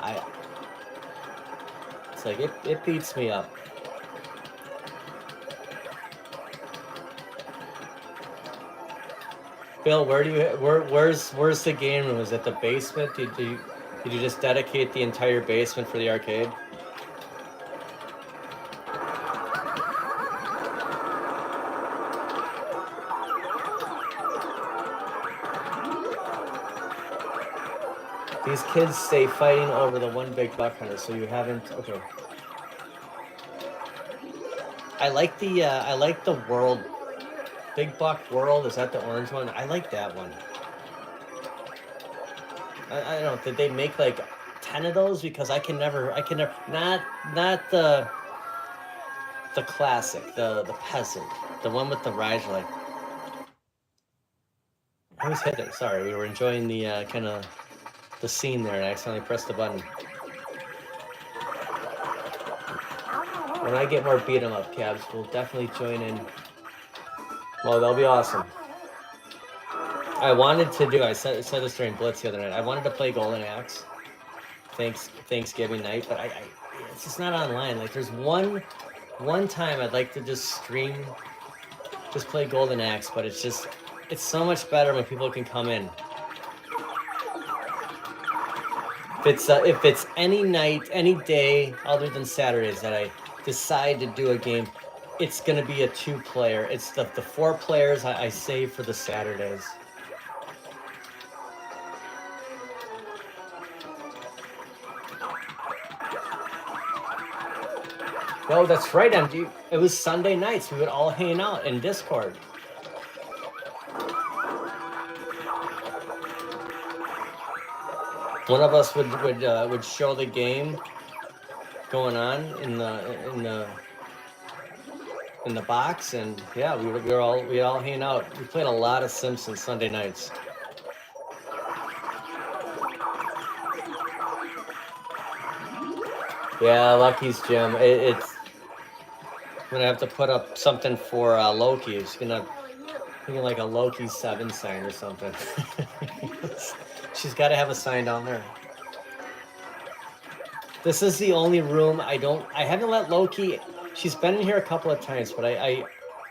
It's like it beats me up. Bill, where's the game room? Is it the basement? Did you just dedicate the entire basement for the arcade? These kids stay fighting over the one big buck hunter, so you haven't. Okay. I like the world, big buck world. Is that the orange one? I like that one. I don't know. Did they make like 10 of those? Because I can never. Not the classic, the peasant, the one with the riser. Like I was hit it. Sorry, we were enjoying the kind of the scene there, and I accidentally pressed the button. When I get more beat 'em up cabs, we'll definitely join in. Well, that'll be awesome. I wanted to do. I said this during Blitz the other night. I wanted to play Golden Axe. Thanksgiving night, but I it's just not online. Like there's one time I'd like to just stream, just play Golden Axe, but it's so much better when people can come in. If it's any night, any day other than Saturdays that I decide to do a game, it's gonna be a 2-player. It's the 4 players I save for the Saturdays. No, that's right, MD. It was Sunday nights. We would all hang out in Discord. One of us would show the game going on in the box, and yeah, we'd all hang out. We played a lot of Simpsons Sunday nights. Yeah, Lucky's Gym. It's I'm gonna have to put up something for Loki. It's thinking like a Loki 7 sign or something. She's got to have a sign down there. This is the only room I haven't let Loki. She's been in here a couple of times, but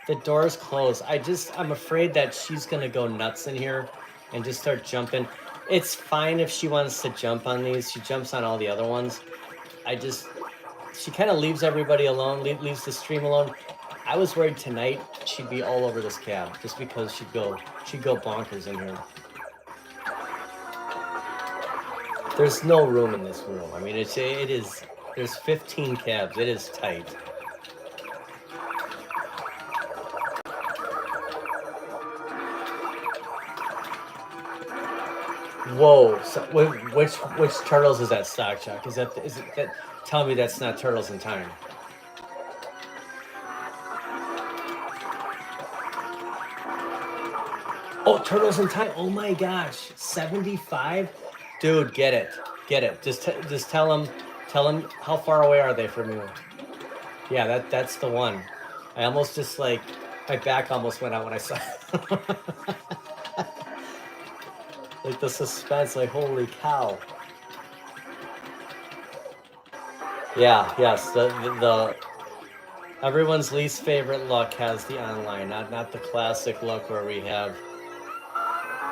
the door's closed. I'm afraid that she's gonna go nuts in here and just start jumping. It's fine if she wants to jump on these. She jumps on all the other ones. She kind of leaves everybody alone, leaves the stream alone. I was worried tonight she'd be all over this cab just because she'd go bonkers in here. There's no room in this room. I mean, there's 15 cabs. It is tight. Whoa! So, which Turtles is that, Stock Chuck? Is it that? Tell me that's not Turtles in Time. Oh, Turtles in Time! Oh my gosh, 75, dude, get it. Just tell them how far away are they from you? Yeah, that's the one. I almost just like my back almost went out when I saw it. Like the suspense, like holy cow. Yeah, yes, the everyone's least favorite look has the online, not the classic look where we have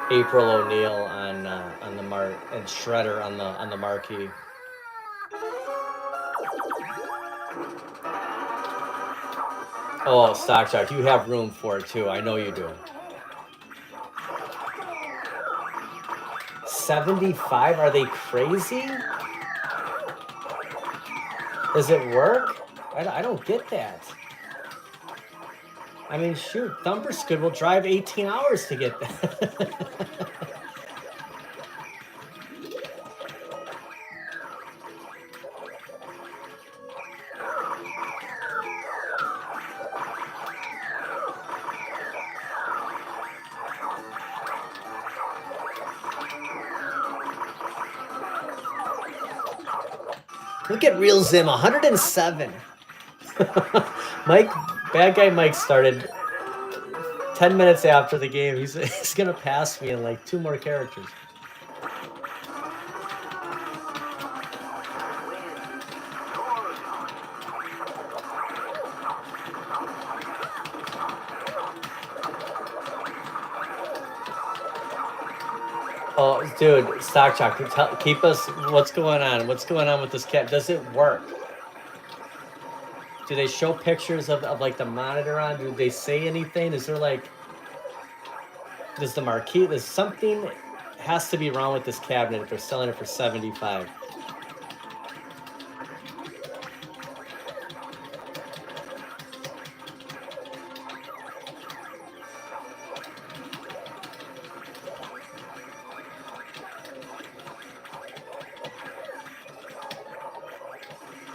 April O'Neil on the mark and Shredder on the marquee. Oh, Stock Shark, you have room for it too. I know you do. 75? Are they crazy? Does it work? I don't get that. I mean, shoot, Thumperscoot will drive 18 hours to get that. Look at Real Zim, 107. Bad guy Mike started 10 minutes after the game. He's gonna pass me in like 2 more characters. Oh, dude, Stock Chalk, keep us. What's going on? What's going on with this cat? Does it work? Do they show pictures of like the monitor on? Do they say anything? Is there like, does the marquee? Does something has to be wrong with this cabinet if they're selling it for $75.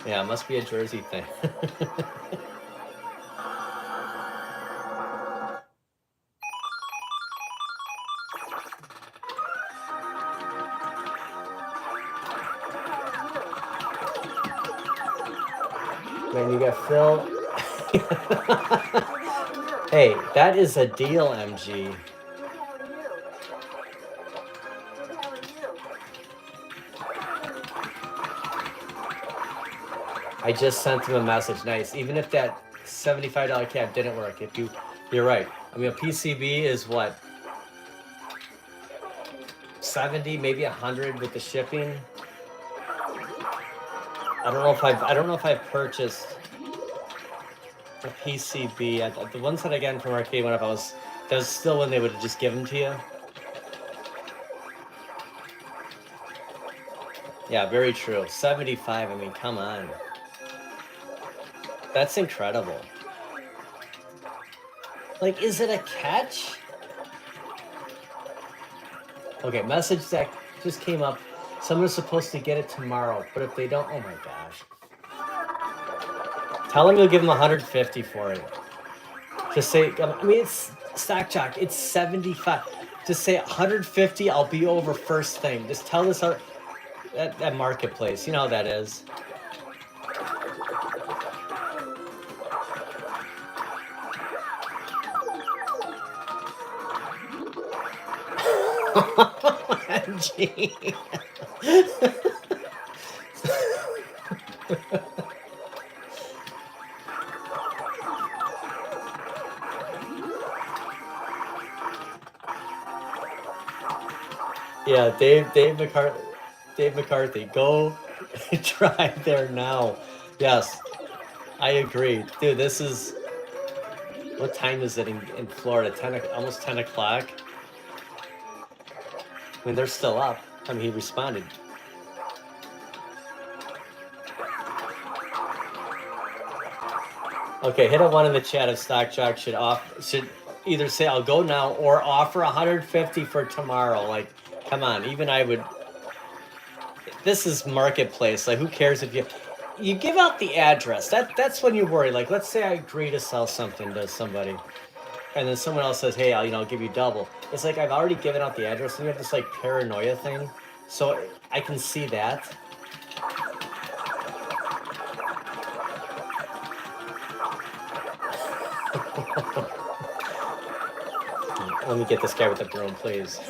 Yeah, it must be a Jersey thing. Man, you got Phil. Hey, that is a deal, MG. I just sent him a message. Nice. Even if that $75 cab didn't work, you're right. I mean, a PCB is what, 70, maybe 100 with the shipping. I don't know if I've purchased a PCB. The ones that I got from Arcade went up. That was still when they would just give them to you. Yeah, very true. 75. I mean, come on. That's incredible. Like, is it a catch? Okay, message that just came up. Someone's supposed to get it tomorrow, but if they don't, oh my gosh. Tell them you'll give them $150 for it. Just say, I mean, it's Stock Jock. It's 75. Just say $150. I'll be over first thing. Just tell this other, that marketplace. You know how that is. MG. Yeah, Dave McCarthy, go drive there now. Yes, I agree, dude. This is, what time is it in Florida? Almost 10 o'clock. I mean, they're still up. I mean, he responded. Okay, hit a 1 in the chat if Stock Jock should either say I'll go now or offer $150 for tomorrow. Like, come on, even I would. This is marketplace. Like, who cares if you give out the address? That's when you worry. Like, let's say I agree to sell something to somebody, and then someone else says, "Hey, I'll give you double." It's like I've already given out the address, and you have this like paranoia thing. So I can see that. Let me get this guy with the broom, please.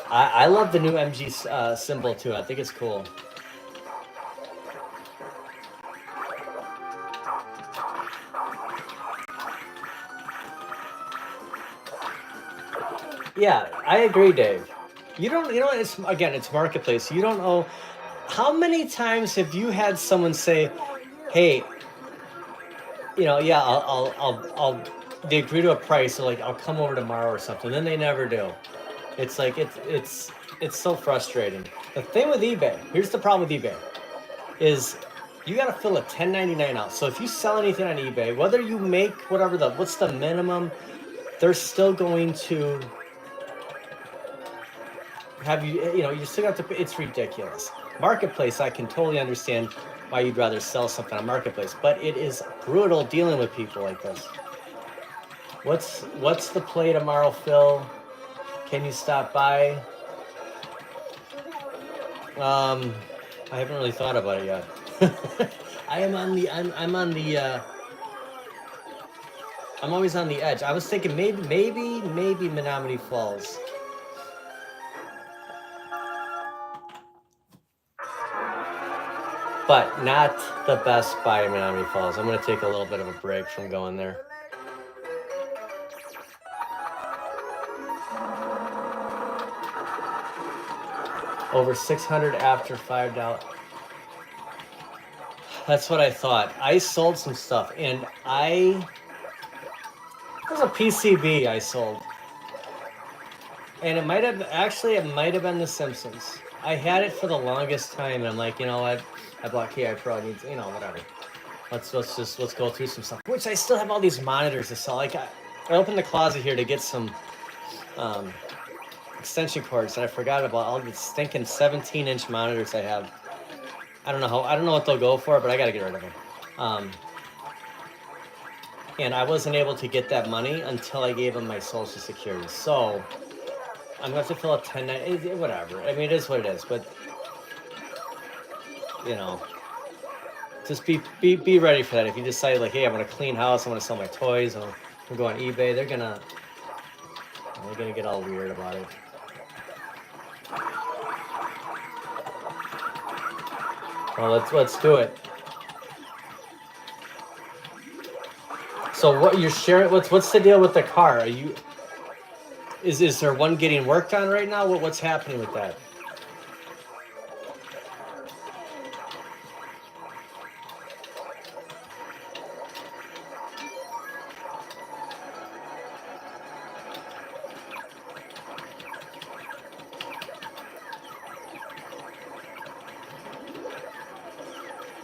I love the new MG symbol too. I think it's cool. Yeah, I agree, Dave. You know, it's marketplace. You don't know how many times have you had someone say, "Hey, yeah, I'll they agree to a price, so like I'll come over tomorrow or something." Then they never do. It's like it's so frustrating. The thing with eBay, here's the problem with eBay, is you got to fill a 1099 out. So if you sell anything on eBay, whether you make what's the minimum, they're still going to have you still have to. It's ridiculous. Marketplace, I can totally understand why you'd rather sell something on Marketplace, but it is brutal dealing with people like this. What's the play tomorrow, Phil? Can you stop by? I haven't really thought about it yet. I'm always on the edge. I was thinking maybe Menominee Falls. But not the Best Buy in Menominee Falls. I'm going to take a little bit of a break from going there. Over 600 after $5. That's what I thought. I sold some stuff, and it was a PCB I sold. And it might have been the Simpsons. I had it for the longest time, and I'm like, you know what? I bought KI Pro. Needs, you know, whatever. Let's go through some stuff. Which I still have all these monitors to sell. Like I opened the closet here to get some extension cords that I forgot about. All these stinking 17-inch monitors I have. I don't know what they'll go for, but I gotta get rid of them. And I wasn't able to get that money until I gave them my Social Security. So I'm gonna have to fill out 1090, whatever. I mean, it is what it is. But you know, just be ready for that. If you decide like, hey, I want a clean house, I want to sell my toys, I'm gonna go on eBay. They're gonna get all weird about it. Well, let's do it. So what you're sharing? What's the deal with the car? Are you? Is there one getting worked on right now? What's happening with that?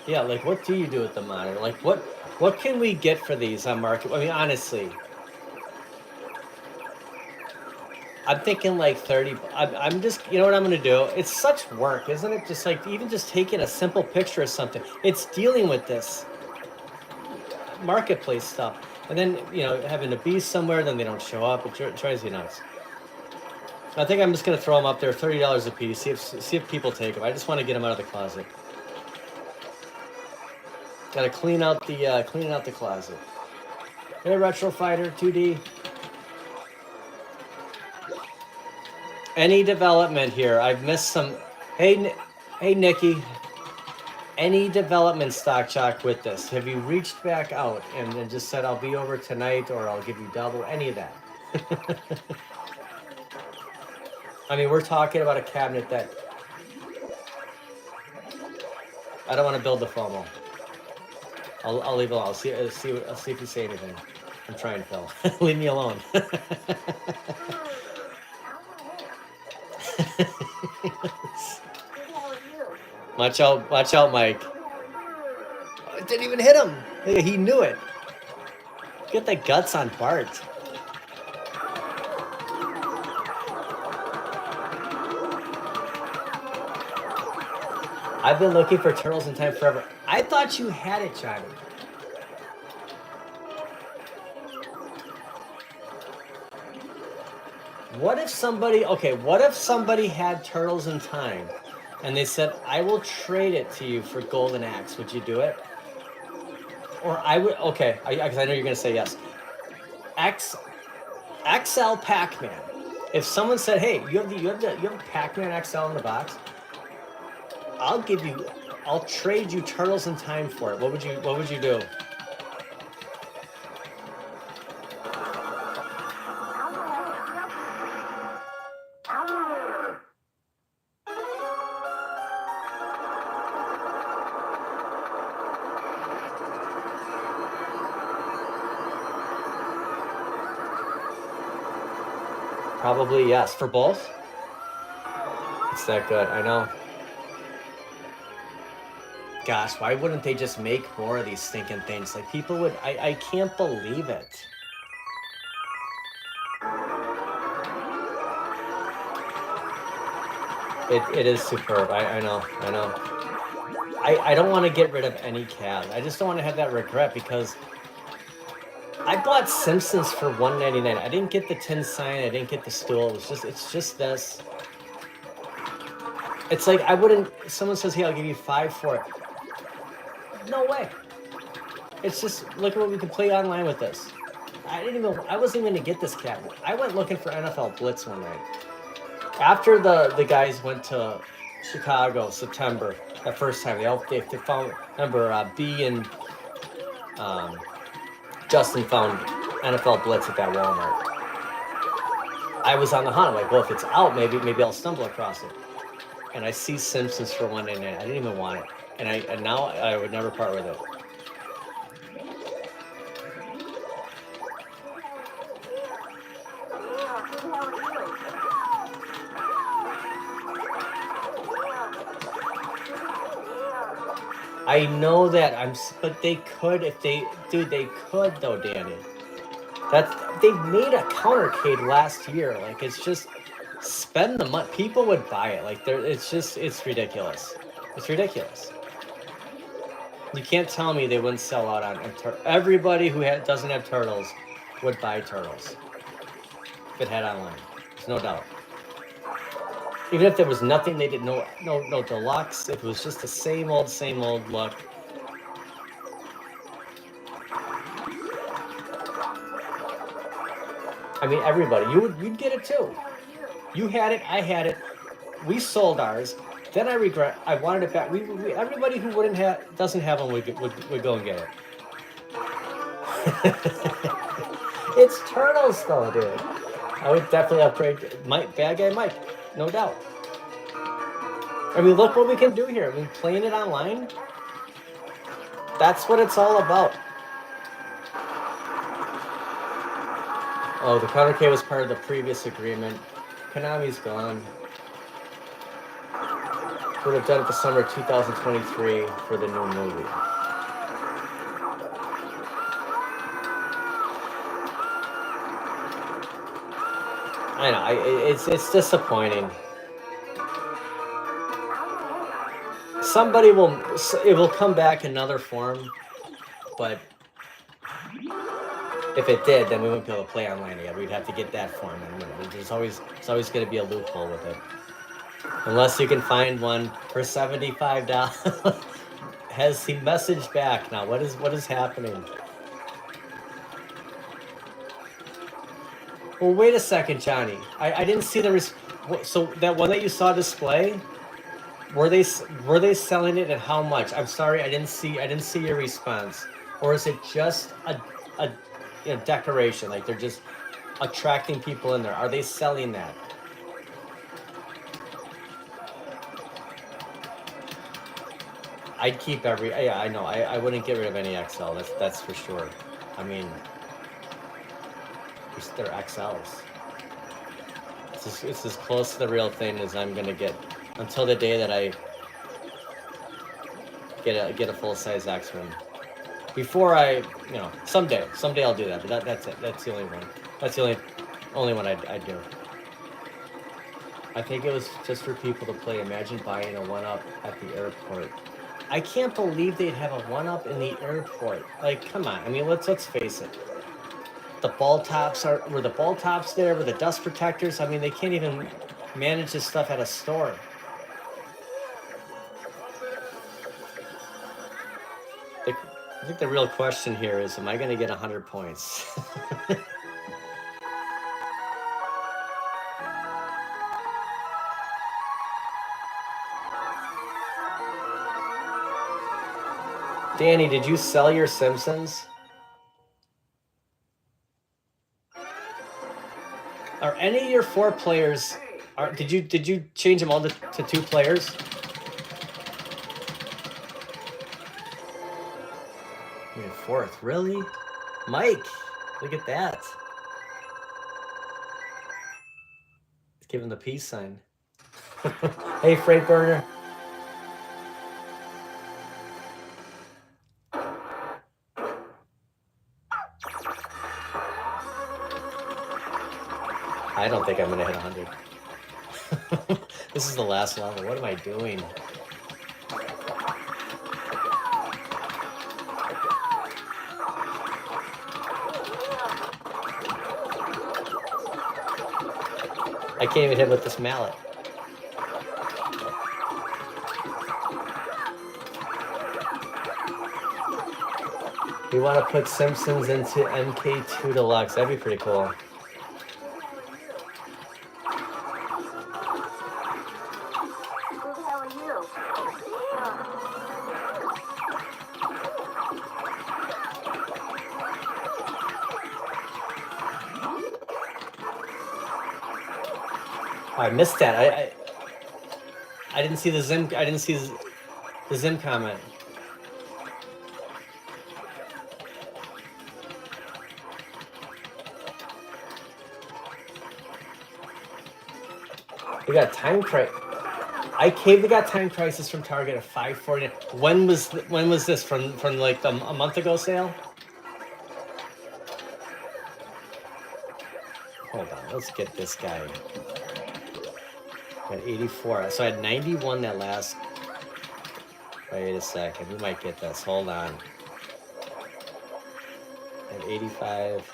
Yeah, like what do you do with the monitor? Like what can we get for these on market? I mean, honestly, I'm thinking like 30. I'm just, you know what I'm gonna do? It's such work, isn't it? Just like even just taking a simple picture of something. It's dealing with this marketplace stuff, and then you know having to be somewhere, then they don't show up. It drives you nuts. I think I'm just gonna throw them up there, $30 a piece. See if people take them. I just want to get them out of the closet. Gotta cleaning out the closet. Hey, Retro Fighter 2D. Any development here? I've missed some. Hey, Nikki. Any development, Stock Jock, with this? Have you reached back out and just said I'll be over tonight or I'll give you double? Any of that? I mean, we're talking about a cabinet that I don't want to build the FOMO. I'll leave it alone. I'll see if you say anything. I'm trying, Phil. Leave me alone. Watch out, Mike. It didn't even hit him. He knew it. Get the guts on Bart. I've been looking for Turtles in Time forever. I thought you had it, Johnny. What if somebody had Turtles in Time and they said, I will trade it to you for Golden Axe? Would you do it? Or I would, okay, because I know you're going to say yes. XL Pac-Man. If someone said, hey, you have Pac-Man XL in the box, I'll trade you Turtles in Time for it. What would you do? Probably yes. For both? It's that good, I know. Gosh, why wouldn't they just make more of these stinking things? Like people would, I can't believe it. It is superb. I know. I don't want to get rid of any CAD. I just don't want to have that regret because I bought Simpsons for $1.99. I didn't get the tin sign. I didn't get the stool. It's just this. It's like I wouldn't. Someone says, "Hey, I'll give you $5 for it." No way. It's just look at what we can play online with this. I wasn't even gonna get this cabinet. I went looking for NFL Blitz one night. After the guys went to Chicago, September, that first time, they found, remember, B and Justin found NFL Blitz at that Walmart. I was on the hunt. I'm like, well, if it's out, maybe I'll stumble across it. and I see Simpsons for $1.99. I didn't even want it, and now I would never part with it. I know that but they could if they, dude, they could though, Danny. They made a countercade last year. Like, it's just spend the money. People would buy it. Like, it's ridiculous. It's ridiculous. You can't tell me they wouldn't sell out on everybody who doesn't have turtles would buy turtles if it had online. There's no doubt. Even if there was nothing, they did no deluxe. If it was just the same old look. I mean, everybody, you'd get it too. You had it, I had it. We sold ours. Then I regret. I wanted it back. Everybody who doesn't have one would go and get it. It's turtles though, dude. I would definitely upgrade. Bad guy Mike, no doubt. I mean, look what we can do here. I mean, playing it online. That's what it's all about. Oh, the counter-K was part of the previous agreement. Konami's gone. Would have done it the summer of 2023 for the new movie. I know, it's disappointing. It will come back in another form, but if it did, then we wouldn't be able to play online again. We'd have to get that form. And there's always going to be a loophole with it. Unless you can find one for $75. Has he messaged back now? What is happening? Well, wait a second, Johnny. I didn't see the so that one that you saw display. Were they selling it at how much? I'm sorry, I didn't see your response. Or is it just a decoration? Like they're just attracting people in there. Are they selling that? I'd keep yeah, I know. I wouldn't get rid of any XL. That's for sure. I mean, they're XLs. It's as close to the real thing as I'm gonna get until the day that I get a full size X-Men. Before someday I'll do that. But that's it. That's the only one. That's the only one I'd do. I think it was just for people to play. Imagine buying a 1-up at the airport. I can't believe they'd have a 1-up in the airport. Like, come on. I mean, let's face it. The ball tops were the ball tops there? Were the dust protectors? I mean, they can't even manage this stuff at a store. I think the real question here is, am I going to get 100 points? Danny, did you sell your Simpsons? Are any of your 4 players? Did you change them all to 2 players? You're 4th, really? Mike, look at that. Let's give him the peace sign. Hey, Freight Burner. I don't think I'm gonna hit 100. This is the last level. What am I doing? I can't even hit with this mallet. We want to put Simpsons into MK2 Deluxe. That'd be pretty cool. I missed that. I didn't see the Zim. I didn't see the Zim comment. We got Time Crisis. I caved. They got Time Crisis from Target at $5.49. When was this from like a month ago sale? Hold on, let's get this guy. Got 84. So I had 91 that last. Wait a second, we might get this. Hold on. At 85.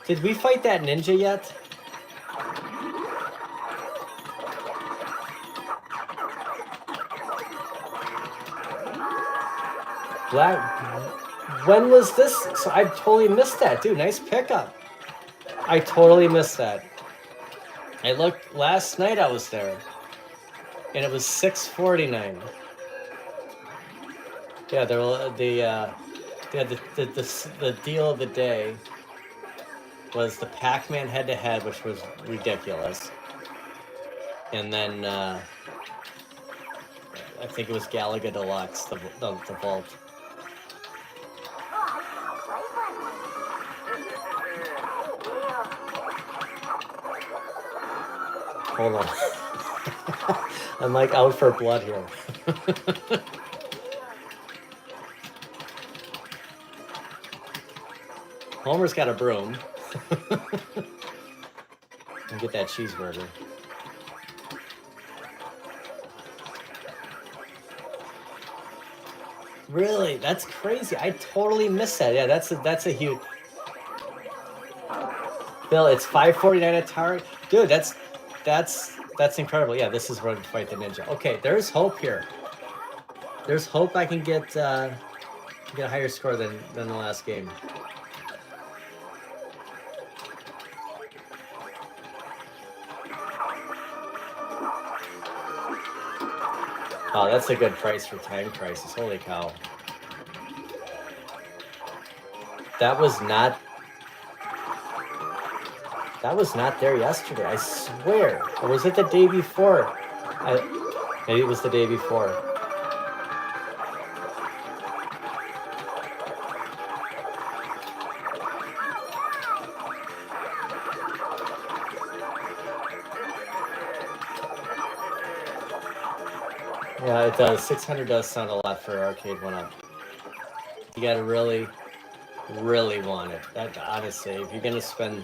Did we fight that ninja yet? Black. When was this? So I totally missed that, dude. Nice pickup. I totally missed that. I looked last night. I was there, and it was $6.49. Yeah, the deal of the day was the Pac-Man head-to-head, which was ridiculous, and then I think it was Galaga Deluxe, the vault. Hold on. I'm like out for blood here. Homer's got a broom. And get that cheeseburger. Really? That's crazy. I totally missed that. Yeah, that's a huge. Bill, it's $5.49 at Target. Dude, that's incredible. Yeah, this is where to fight the ninja. Okay, there's hope here. There's hope I can get a higher score than the last game. Oh, that's a good price for Time Crisis. Holy cow. That was not there yesterday, I swear. Or was it the day before? Maybe it was the day before. Yeah, it does. 600 does sound a lot for Arcade 1-Up. You gotta really, really want it. That, honestly, if you're gonna spend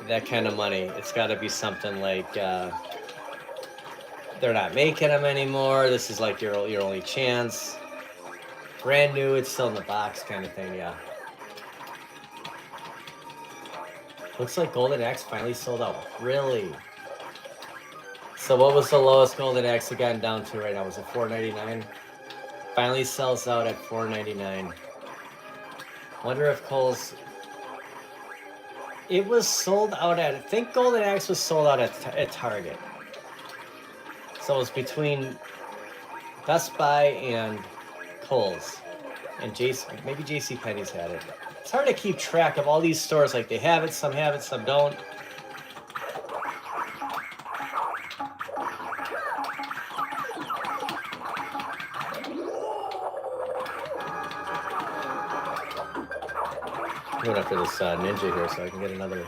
that kind of money, it's got to be something like they're not making them anymore. This is like your only chance. Brand new, it's still in the box kind of thing. Yeah. Looks like Golden Axe finally sold out. Really? So what was the lowest Golden Axe gotten down to right now? Was it $4.99? Finally sells out at $4.99. Wonder if Kohl's. It was sold out at. I think Golden Axe was sold out at Target. So it was between Best Buy and Kohl's, and maybe JCPenney's had it. It's hard to keep track of all these stores. Like they have it, some don't. I'm going after this ninja here so I can get another.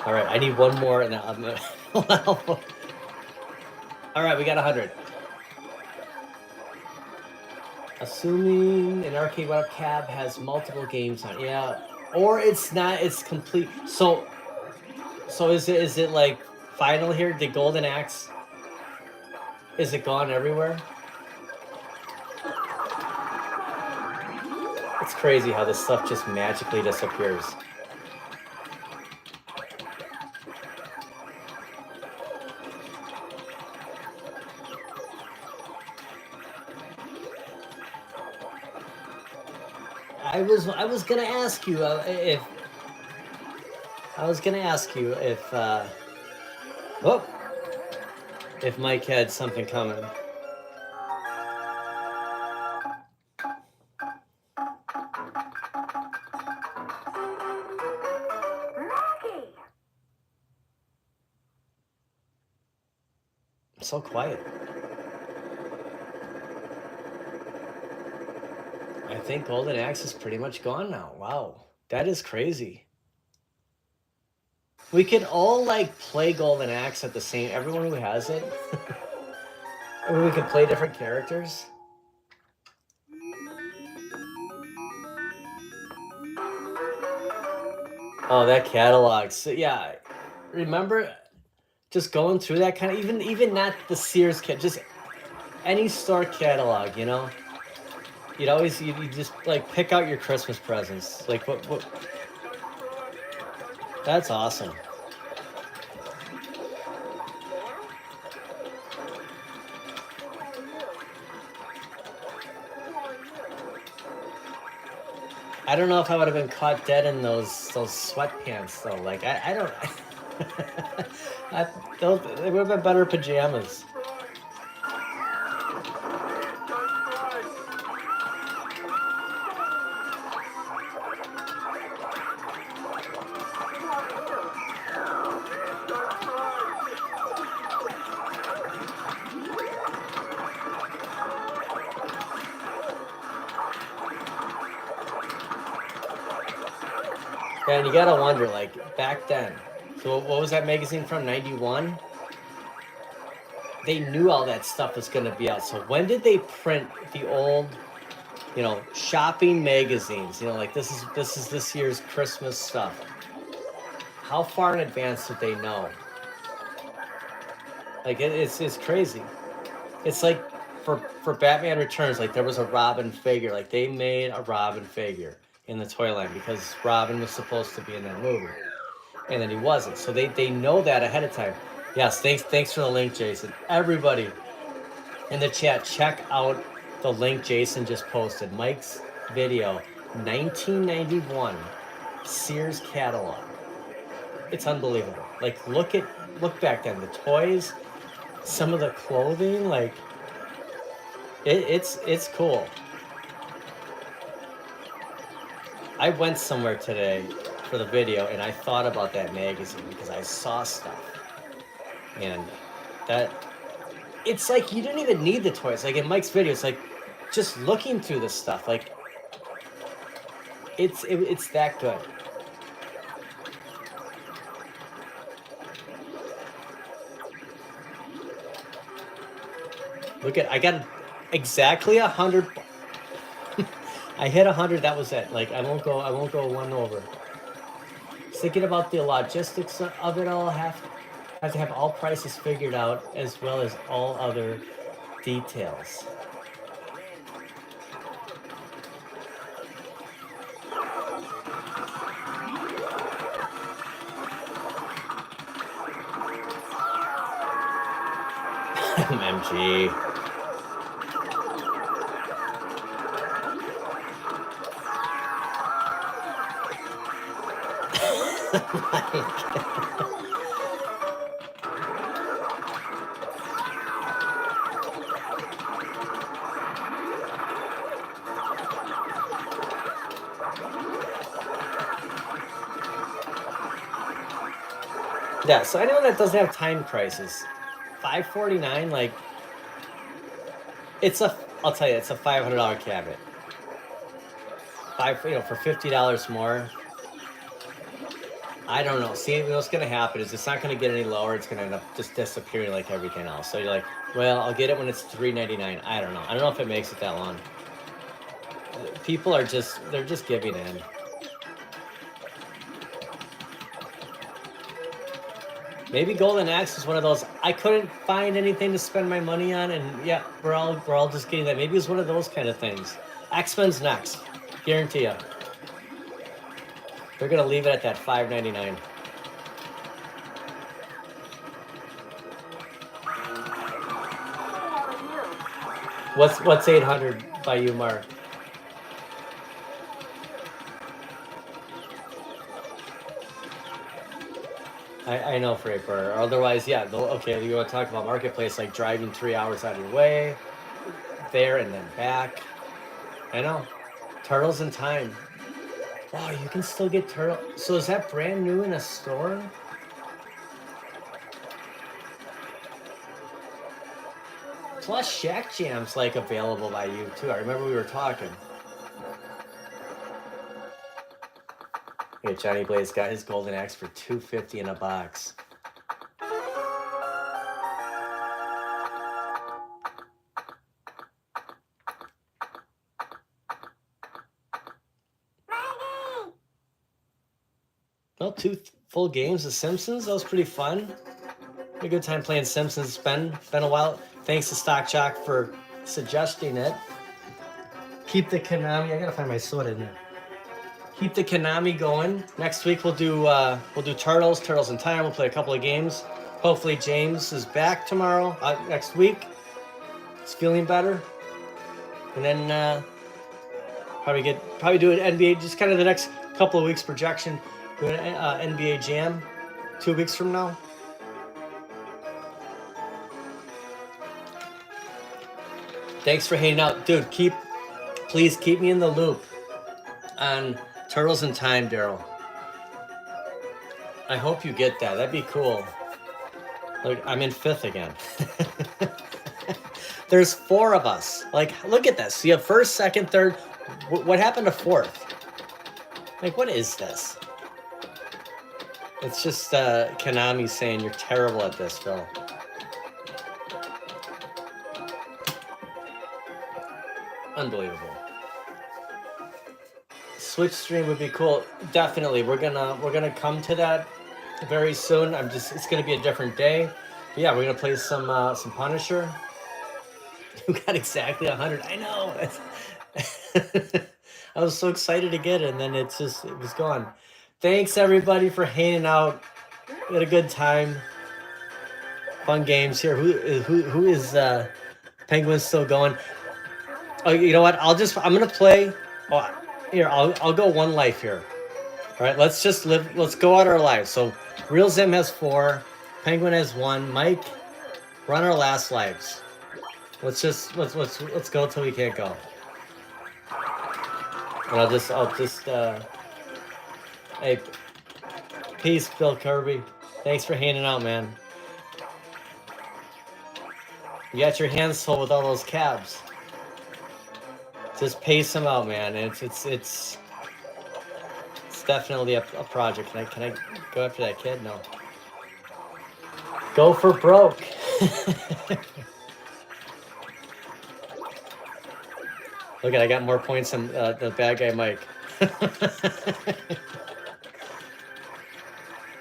All right, I need one more, and I'm gonna. All right, we got 100. Assuming an Arcade 1-Up cab has multiple games on, yeah, or it's not. It's complete. So is it like final here? The Golden Axe. Is it gone everywhere? It's crazy how this stuff just magically disappears. I was gonna ask you if oh, if Mike had something coming. I'm so quiet. I think Golden Axe is pretty much gone now. Wow, that is crazy. We could all like play Golden Axe at the same. Everyone who has it. I mean, we could play different characters. Oh, that catalog. So yeah, remember just going through that kind of even not the Sears just any store catalog, you know. You'd always you just like pick out your Christmas presents. Like what? That's awesome. I don't know if I would have been caught dead in those sweatpants though. Like I don't. They would have been better pajamas. And you gotta wonder, like, back then, so what was that magazine from, 91? They knew all that stuff was gonna be out, so when did they print the old, you know, shopping magazines? You know, like, this is this year's Christmas stuff. How far in advance did they know? Like, it's crazy. It's like, for Batman Returns, like, there was a Robin figure, like, they made a Robin figure in the Toyland because Robin was supposed to be in that movie, and then he wasn't. So they know that ahead of time. Yes, thanks for the link, Jason. Everybody in the chat, check out the link Jason just posted. Mike's video, 1991 Sears catalog. It's unbelievable. Like look back then, the toys, some of the clothing, like it's cool. I went somewhere today for the video and I thought about that magazine because I saw stuff. And that, it's like you didn't even need the toys. Like in Mike's video, it's like just looking through this stuff. Like it's that good. Look at, I got exactly 100. I hit 100. That was it. Like I won't go one over. Thinking about the logistics of it all, have to have all prices figured out as well as all other details. MG. Yeah, so anyone that doesn't have Time Crisis, $549, like, I'll tell you, it's a $500 cabinet. For $50 more. I don't know. See, what's going to happen is it's not going to get any lower. It's going to end up just disappearing like everything else. So you're like, well, I'll get it when it's $399. I don't know. I don't know if it makes it that long. People are they're just giving in. Maybe Golden Axe is one of those, I couldn't find anything to spend my money on, and yeah, we're all just getting that. Maybe it's one of those kind of things. X-Men's next. Guarantee you. They're gonna leave it at that $5.99. What's 800 by you, Mark? I know, Fraper. Otherwise, yeah. Okay, you want to talk about marketplace, like driving 3 hours out of your way, there and then back. I know. Turtles in Time. Wow, you can still get turtle. So is that brand new in a store? Plus, Shack Jam's like available by you too. I remember we were talking. Yeah, Johnny Blaze got his golden axe for $2.50 in a box. Well, 2 full games of Simpsons. That was pretty fun. Had a good time playing Simpsons. It's been a while. Thanks to Stock Jock for suggesting it. Keep the Konami. I gotta find my soda in there. Keep the Konami going. Next week we'll do Turtles in Time. We'll play a couple of games. Hopefully James is back tomorrow. Next week. He's feeling better. And then probably do an NBA. Just kind of the next couple of weeks projection. Do an NBA Jam 2 weeks from now. Thanks for hanging out, dude. Please keep me in the loop on Turtles in Time, Daryl. I hope you get that. That'd be cool. Like, I'm in 5th again. There's 4 of us. Like, look at this. You have 1st, 2nd, 3rd. What happened to 4th? Like, what is this? It's just Konami saying you're terrible at this, Phil. Unbelievable. Switch stream would be cool. Definitely. We're gonna come to that very soon. It's gonna be a different day. But yeah, we're gonna play some Punisher. You got exactly 100. I know. I was so excited to get it, and then it was gone. Thanks everybody for hanging out. We had a good time. Fun games here. Who is Penguin still going? Oh, you know what? I'm gonna play. Oh, here, I'll go one life here. All right, let's just live. Let's go out our lives. So, Real Zim has 4, Penguin has 1. Mike, run our last lives. Let's go till we can't go. And I'll just hey, peace, Bill Kirby. Thanks for hanging out, man. You got your hands full with all those cabs. Just pace them out, man. It's definitely a project. Can I go after that kid? No. Go for broke. Look at, I got more points than the bad guy Mike.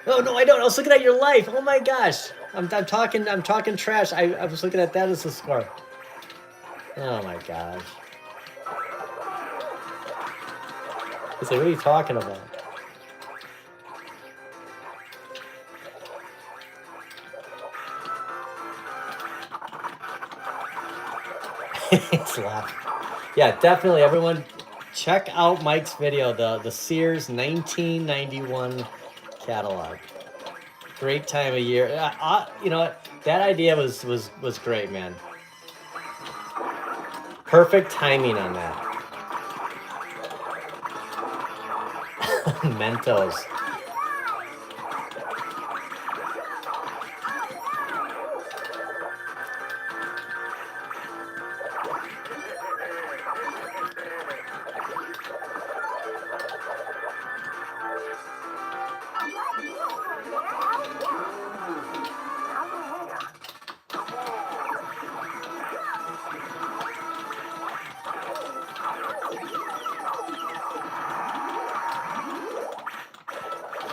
No, I don't. I was looking at your life. Oh my gosh. I'm talking trash. I was looking at that as the score. Oh my gosh. He's like, what are you talking about? It's laughing. Yeah, definitely. Everyone, check out Mike's video, the Sears 1991 catalog. Great time of year. You know what? That idea was great, man. Perfect timing on that. Mentos.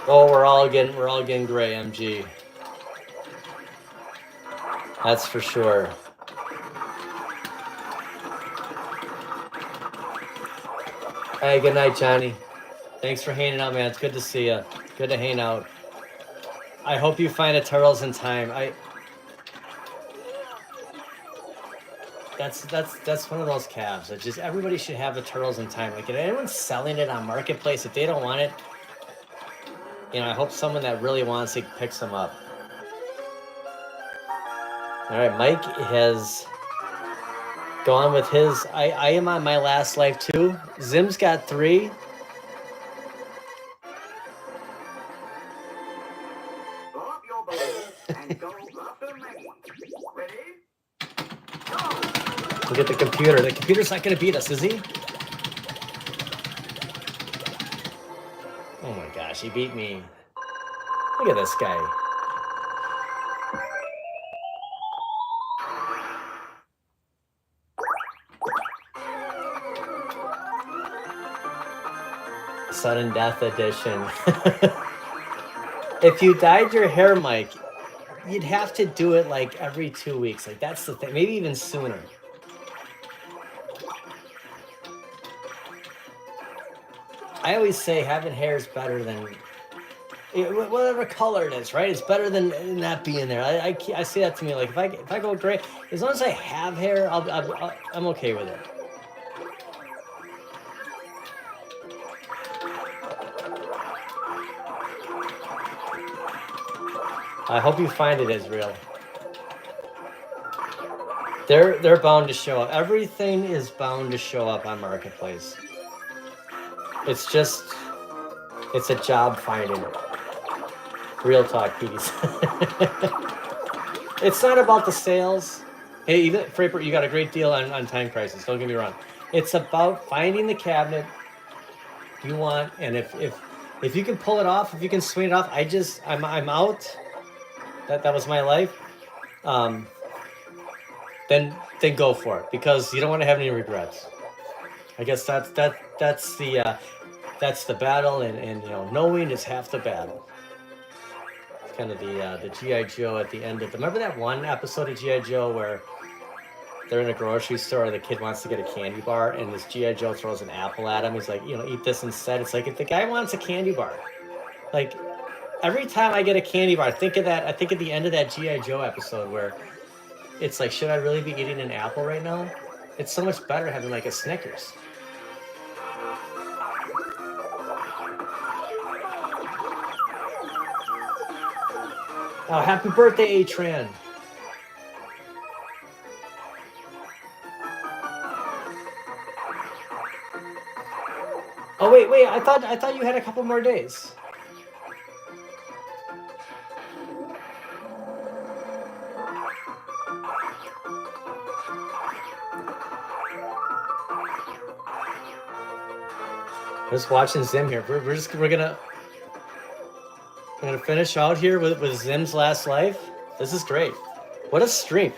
Oh, we're all getting gray, MG. That's for sure. Hey, good night, Johnny. Thanks for hanging out, man. It's good to see you. Good to hang out. I hope you find a Turtles in Time. That's one of those cabs. That just everybody should have the Turtles in Time. Like, if anyone's selling it on Marketplace, if they don't want it, You know, I hope someone that really wants it picks them up. All right, Mike has gone with his. I am on my last life too. Zim's got 3. Drop your balloon and go after me. Ready? Look at the computer. The computer's not going to beat us, is he? Oh my gosh, he beat me. Look at this guy. Sudden Death Edition. If you dyed your hair, Mike, you'd have to do it like every 2 weeks. Like, that's the thing. Maybe even sooner. I always say having hair is better than whatever color it is, right? It's better than not being there. I say that to me, like, if I go gray, as long as I have hair, I'm okay with it. I hope you find it, Israel. They're bound to show up. Everything is bound to show up on Marketplace. It's a job finding it. Real talk, Petey's. It's not about the sales. Hey, even Fraper, you got a great deal on Time Crisis. Don't get me wrong. It's about finding the cabinet you want, and if you can pull it off, if you can swing it off, I'm out. That was my life. Then go for it, because you don't want to have any regrets. I guess that's the battle, and you know, knowing is half the battle. It's kind of the G.I. Joe at the end of remember that one episode of G.I. Joe where they're in a grocery store, the kid wants to get a candy bar, and this G.I. Joe throws an apple at him. He's like, you know, eat this instead. It's like, if the guy wants a candy bar, like, every time I get a candy bar, I think of that. I think at the end of that G.I. Joe episode where it's like, should I really be eating an apple right now? It's so much better having like a Snickers. Oh, happy birthday, A-Tran. Oh wait, I thought you had a couple more days. Just watching Zim here. We're gonna finish out here with Zim's last life. This is great. What a stream.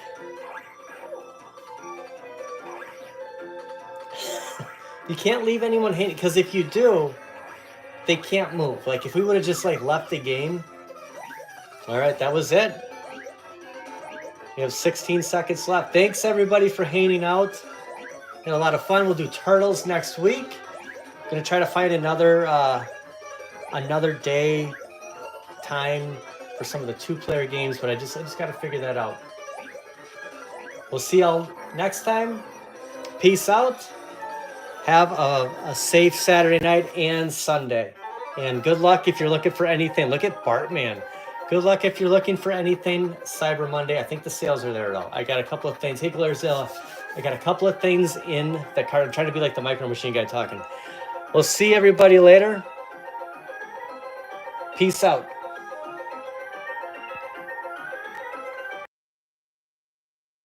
You can't leave anyone hanging, because if you do, they can't move. Like, if we would have just like left the game. All right, that was it. We have 16 seconds left. Thanks everybody for hanging out. Had a lot of fun. We'll do Turtles next week. Gonna try to find another day, time for some of the 2-player games, but I just got to figure that out. We'll see y'all next time. Peace out. Have a safe Saturday night and Sunday. And good luck if you're looking for anything. Look at Bartman. Good luck if you're looking for anything Cyber Monday. I think the sales are there, though. I got a couple of things. Hey, Glarzilla. I got a couple of things in the cart. I'm trying to be like the Micro Machine guy talking. We'll see everybody later. Peace out.